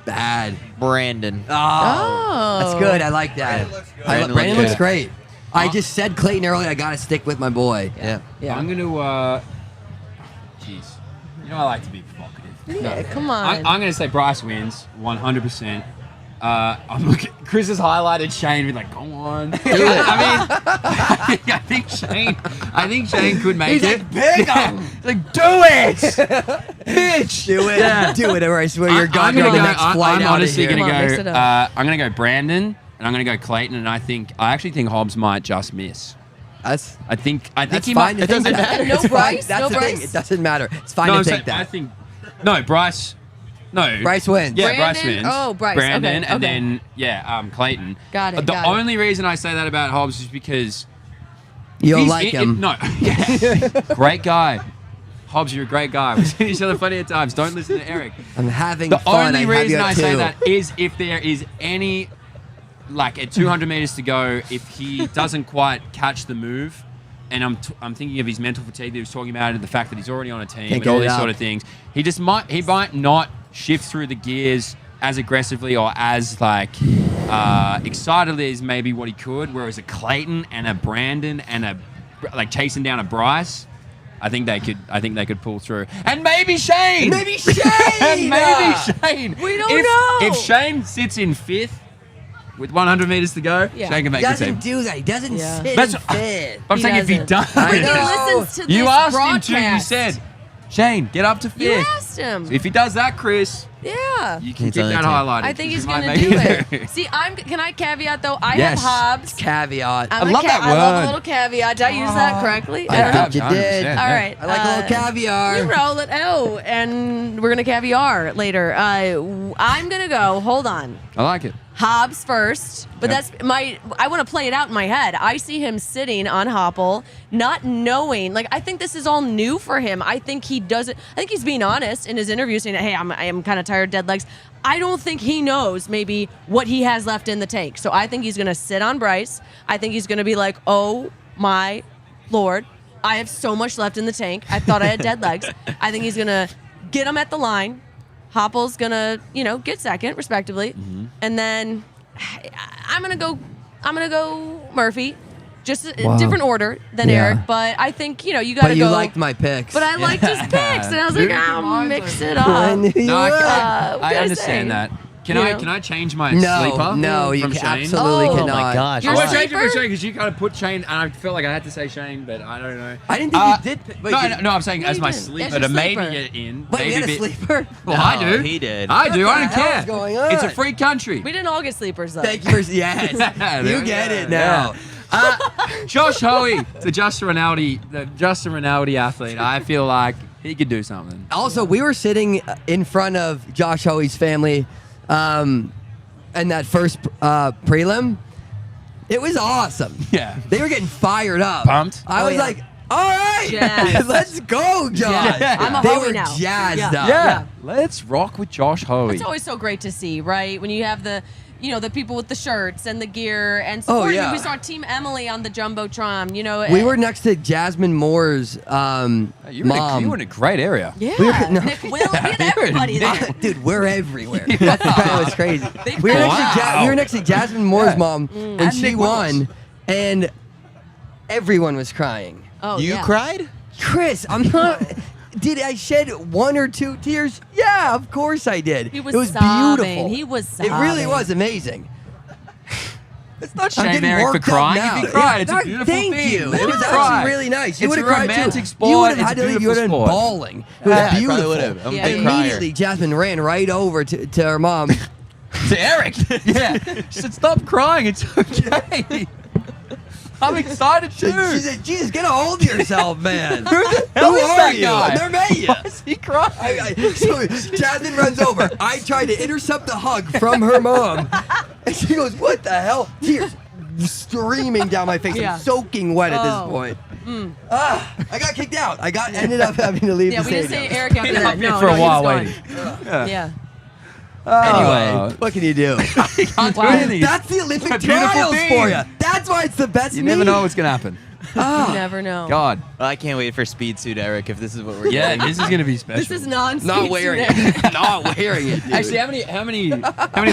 D: Bad.
B: Brandon.
F: Oh.
D: That's good. I like that.
B: Brandon
D: Brandon
B: looks
D: looks
B: good.
D: great. I just said Clayton earlier. I got to stick with my boy.
B: Yeah.
F: Yeah.
E: I'm gonna. Jeez. You know I like to be provocative.
F: Yeah, come
E: I'm
F: on.
E: gonna say Bryce wins 100%. I'm looking. Chris has highlighted Shane. Be like, go on. Do it. I think Shane. I think Shane could make it.
D: Big
E: He's like, do it, bitch.
D: Do it.
E: Yeah.
D: Do it, or I swear you're
E: I'm
D: gone
E: gonna
D: on the
E: go.
D: next flight
E: I'm
D: out
E: honestly
D: of here.
F: Come on, mix
E: gonna
F: it
E: go.
F: up.
E: I'm gonna go Brandon, and I'm gonna go Clayton, and I actually think Hobbs might just miss.
D: That's
E: I think
D: that's
E: he
D: fine.
E: might.
D: to think
F: doesn't
D: that.
F: matter. No
D: It's fine.
F: Bryce?
D: That's
F: No
D: the thing.
F: Bryce?
D: It doesn't matter. It's fine
E: No,
D: to
E: I'm
D: think
E: saying,
D: that.
E: I think no Bryce. No,
D: Bryce wins.
E: Yeah, Bryce
F: Brandon?
E: wins.
F: Oh, Bryce.
E: Brandon,
F: Okay,
E: and
F: okay.
E: then Clayton.
F: Got it,
E: The
F: got it.
E: only reason I say that about Hobbs is because
D: You don't
E: he's-
D: like him.
E: no, yeah, great guy. Hobbs, you're a great guy. We've seen each other plenty of times. Don't listen to Eric.
D: I'm having
E: The
D: fun.
E: only
D: have
E: reason
D: you
E: I
D: at
E: say
D: two.
E: that is if there is any, like at 200 meters to go, if he doesn't quite catch the move, and I'm thinking of his mental fatigue that he was talking about, and the fact that he's already on a team
D: Can't
E: and
D: get
E: all
D: it
E: these
D: up.
E: sort of things, he might not shift through the gears as aggressively or as like excitedly as maybe what he could. Whereas a Clayton and a Brandon and a like chasing down a Bryce, I think they could pull through. And maybe Shane.
D: Maybe Shane.
E: And maybe Shane.
F: We don't know.
E: If Shane sits in fifth with 100 meters to go,
F: Yeah.
E: Shane can
D: He
E: make the
D: doesn't
E: team.
D: do that. He doesn't
F: Yeah.
D: sit
E: That's
D: in
E: what-
D: fifth.
E: I'm
F: He
E: saying if he
F: doesn't.
E: does,
F: He
D: know.
F: listens to
E: you
F: this
E: asked him
F: broadcast.
E: to. You said, Shane, get up to
F: You
E: fifth.
F: asked him.
E: So if he does that, Chris,
F: Yeah.
E: you can
B: He's
E: keep
B: on the
E: that
B: team.
E: highlighted.
F: I think he's
E: He might
F: gonna
E: make
F: do
E: there.
F: it. See, can I caveat though? I
E: Yes.
F: have Hobbs.
D: Caveat.
F: I'm
E: I
F: a
E: love that
F: I love a
E: word.
F: little caveat. Did I use that correctly?
D: I
F: don't know.
D: think you did.
E: 100%.
F: All right.
D: I like a little caviar.
F: You roll it. Oh, and we're gonna caviar later. I'm gonna go. Hold on.
E: I like it.
F: Hobbs first, but
E: Yep.
F: that's I want to play it out in my head. I see him sitting on Hopple, not knowing. Like, I think this is all new for him. I think he doesn't. I think he's being honest in his interview, saying, "Hey, I am kind of tired, dead legs." I don't think he knows maybe what he has left in the tank. So I think he's gonna sit on Bryce. I think he's gonna be like, "Oh my Lord, I have so much left in the tank. I thought I had dead legs." I think he's gonna get him at the line. Hopple's gonna, get second, respectively, and then I'm gonna go Murphy, just a
D: Wow.
F: different order than
D: Yeah.
F: Eric. But I think you gotta
D: But you
F: go.
D: liked my picks.
F: But I liked his picks, and I was like,
E: Dude,
F: I'll
E: mine's
F: mix
E: like-
F: it
D: I
F: up.
D: knew you
E: No,
D: would.
F: what
E: I
F: can I
E: understand
F: say?
E: that. Can
F: You
E: I
F: know?
E: can I change my
D: No,
E: sleeper?
D: no, you
E: from
D: can
E: Shane?
D: absolutely
F: Oh
D: cannot.
B: my gosh.
F: Your
E: I
B: Why?
E: want to change it for
F: sleeper?
E: Shane because you kind of put Shane, and I felt like I had to say Shane, but I don't know.
D: I didn't think you did pick- wait, did-
E: No, I'm saying
F: No,
E: as
F: you
E: my
F: didn't.
E: sleeper
F: That's
E: to
F: your
E: maybe
F: sleeper.
E: get in.
D: Wait,
E: maybe
D: you had a
E: bit-
D: sleeper?
E: Well, I
B: No,
E: do.
B: he did.
E: I do.
D: What
E: I
D: the
E: don't
D: hell
E: care.
D: is going on?
E: It's a free country.
F: We didn't all get sleepers though.
D: Thank you for yes.
E: There
D: You
E: we
D: get
E: go.
D: it now.
E: Josh Hoey, the Justin Rinaldi athlete. I feel like he could do something.
D: Also, we were sitting in front of Josh Hoey's family in that first prelim. It was awesome.
E: Yeah.
D: They were getting fired up.
E: Pumped?
D: I
F: Oh,
D: was
F: yeah.
D: like, all right,
F: Jazzed.
D: let's go, Josh.
F: Yeah. I'm a
D: They
F: Hoey
D: were
F: now.
D: jazzed
F: Yeah.
D: up.
E: Yeah. Let's rock with Josh Hoey.
F: It's always so great to see, right? When you have the people with the shirts and the gear and supporting.
D: yeah.
F: We saw Team Emily on the Jumbotron,
D: We were next to Jasmine Moore's
E: You were
D: mom.
E: in a great area.
F: Yeah.
D: we were- no.
F: Nick Will, we had everybody there.
D: Dude, we're everywhere. That's the kind was crazy. We were,
E: Wow.
D: we were next to Jasmine Moore's mom, and
E: And
D: she
E: Nick Willis.
D: won, and everyone was crying.
F: Oh,
B: You
F: yeah.
B: cried?
D: Chris, I'm not. Did I shed one or two tears? Yeah, of course I did.
F: He was
D: it was
F: sobbing.
D: beautiful.
F: He was
D: It really
F: sobbing.
D: was amazing.
E: It's not
D: I'm
E: shame
D: getting
E: Eric for
D: worked up
E: crying.
D: now.
E: If he cried, it's a
D: Yeah,
E: beautiful
D: thank
E: thing.
D: you.
E: Let
D: It
E: him
D: was
E: cry.
D: actually really nice. You
E: It's
D: would
E: a
D: have cried too.
E: romantic
D: You
E: sport.
D: would have
E: It's
D: had
E: a
D: to leave. You would have
E: beautiful
D: been
E: sport.
D: bawling. It was
B: Yeah, I probably
D: beautiful.
B: would've. I'm a
F: Yeah,
B: big
F: yeah.
B: crier.
D: Immediately, Jasmine ran right over to her mom.
E: To Eric. Yeah. She said, stop crying. It's okay. I'm excited too.
D: She said, "Jesus, get a hold of yourself, man.
E: Who the hell is
D: are
E: that
D: you?
E: guy?
D: I never met you."
E: Why is he crying?
D: So Jasmine runs over. I try to intercept the hug from her mom, and she goes, "What the hell?" Tears streaming down my face.
F: Yeah.
D: I'm soaking wet at this
F: Oh.
D: point. I got kicked out. Ended up having to leave
F: Yeah,
D: the
F: we didn't say
D: stadium.
F: Eric after that. No,
E: for a
F: no, he
E: while
F: was
E: waiting.
F: gone. Yeah.
D: Anyway, what can you do?
E: Can't do
F: Wow.
E: anything.
D: That's the Olympic
E: It's a beautiful
D: trials
E: thing.
D: for you. That's why it's the best.
E: You never
D: meet.
E: know what's going to happen.
F: You never know.
E: God.
B: Well, I can't wait for Speed Suit Eric if this is what we're
E: Yeah,
B: getting.
E: this is going to be special.
F: This is non
D: Not wearing it. Not wearing it. Dude.
E: Actually, how many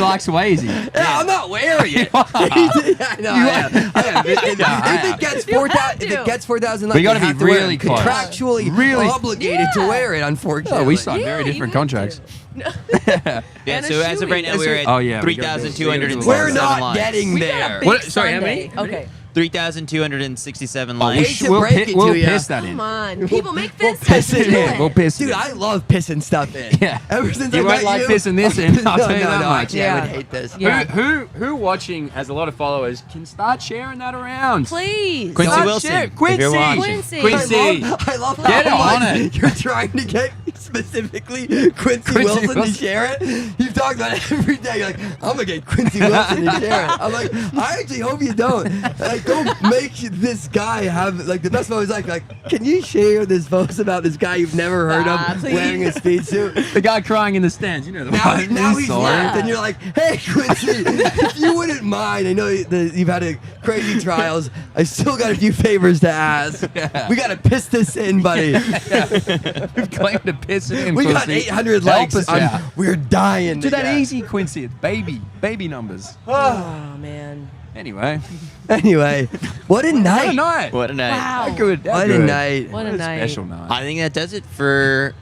E: likes away is he?
D: Yeah, I'm not wearing it.
E: You are.
D: I know. I am. If it gets
F: You have
D: 4,000, if
F: to.
D: it gets 4,000,
E: We gotta
D: you
E: be
D: have to wear
E: really
D: it.
E: close.
D: Contractually,
E: Really-
D: obligated to
F: Yeah.
D: wear it. Unfortunately,
E: Oh, we signed
F: Yeah,
E: very
F: you
E: different
F: have
E: contracts.
B: Yeah,
F: And a
B: so as of right now, we're at
E: Oh, yeah, we gotta do-
B: 3,267
D: we're not
B: lines.
D: getting
F: We got a
D: there.
F: big
E: What- sorry, how
F: Sunday.
E: many?
F: Okay.
B: 3,267
E: Oh,
B: lines.
D: hate to break it to
E: we'll
D: ya.
E: piss that in.
F: Come on. People make
D: We'll
F: fist
D: piss
F: tests.
D: it
F: Do
D: in.
F: it.
E: We'll piss it
D: Dude,
E: in.
D: I love pissing stuff in.
E: Yeah.
D: Ever since I
E: You won't
D: met
E: like
D: you,
E: pissing this in, I'll
D: no,
E: tell you
D: no,
E: that
D: no,
E: much.
D: actually, I would hate this.
F: Yeah.
E: Who watching has a lot of followers can start sharing that around.
F: Please.
B: Quincy
E: Start
B: Wilson,
E: share-
B: if you're watching.
F: Quincy.
E: Quincy.
D: I love how
E: Get
D: much
E: on it.
D: you're trying to get specifically Quincy Wilson to
E: Wilson.
D: share it. You've talked about it every day. You're like, I'm gonna get Quincy Wilson to share it. I'm like, I actually hope you don't. Like, don't make this guy have like the best moments. Like, can you share this post about this guy you've never heard of
F: Please.
D: wearing a speed suit?
E: The guy crying in the stands. You know the
D: Now
E: one.
D: he's
E: Sorry.
D: left, and you're like, hey, Quincy, if you wouldn't mind, I know you've had a crazy trials. I still got a few favors to ask.
E: Yeah.
D: We got to piss this in, buddy.
E: We've claimed to piss it in.
D: We got
E: Quincy.
D: 800
E: Help
D: likes.
E: us out.
D: We're dying.
E: Do
D: to
E: that
D: get.
E: easy, Quincy. It's baby numbers.
F: Oh, man.
E: Anyway,
D: Anyway, what a
E: what a
D: night.
E: night.
B: What a night.
F: Wow.
E: How good. How
D: What a
E: good.
D: night.
F: What a night.
E: Special night.
B: I think that does it for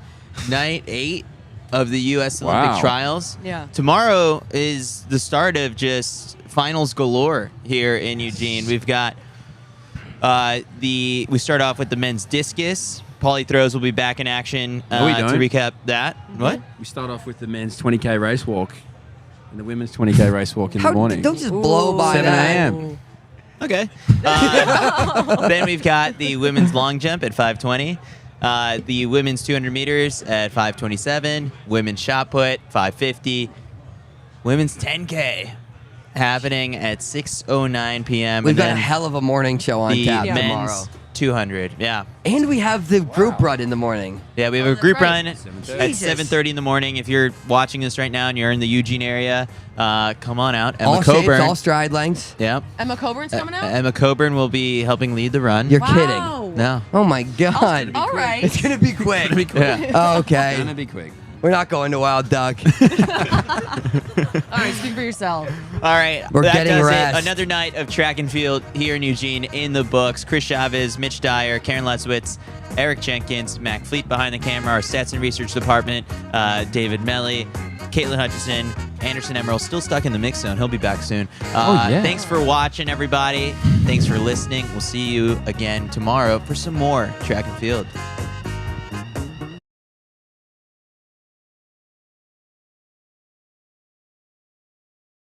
B: night 8 of the U.S. Olympic
E: Wow.
B: trials.
F: Yeah.
B: Tomorrow is the start of just finals galore here in Eugene. We've got we start off with the men's discus. Pauly throws will be back in action
E: No, we
B: to
E: don't.
B: recap that. What?
E: We start off with the men's 20K race walk and the women's 20K race walk in
D: How,
E: the morning.
D: don't just blow by
E: 7
D: that.
E: a.m.
B: Okay. Then we've got the women's long jump at 5:20, the women's 200 meters at 5:27, women's shot put 5:50, women's 10K happening at 6:09 p.m.
D: We've
B: and
D: got a
B: then
D: hell of a morning show on
B: the
D: tap
B: men's
D: tomorrow.
B: 200. Yeah.
D: And we have the group run in the morning.
B: Yeah, we have a
F: that's
B: group
F: right.
B: run at
D: 7:30.
B: 7:30 in the morning. If you're watching this right now and you're in the Eugene area, come on out. Emma
D: All shapes,
B: Coburn.
D: all stride lengths.
B: Yep.
F: Emma Coburn's coming out?
B: Emma Coburn will be helping lead the run.
D: You're
F: Wow.
D: kidding.
B: No.
D: Oh my God.
F: All right.
D: It's going to be quick.
B: Yeah.
D: Oh, okay.
E: Gonna be quick.
D: We're not going to Wild Duck.
F: All right, speak for yourself.
B: All right,
D: We're
B: that
D: getting
B: does
D: rest.
B: it. Another night of track and field here in Eugene in the books. Chris Chavez, Mitch Dyer, Karen Leswitz, Eric Jenkins, Mac Fleet behind the camera, our stats and research department, David Melly, Caitlin Hutchison, Anderson Emerald, still stuck in the mix zone. He'll be back soon.
E: Yeah.
B: Thanks for watching, everybody. Thanks for listening. We'll see you again tomorrow for some more track and field.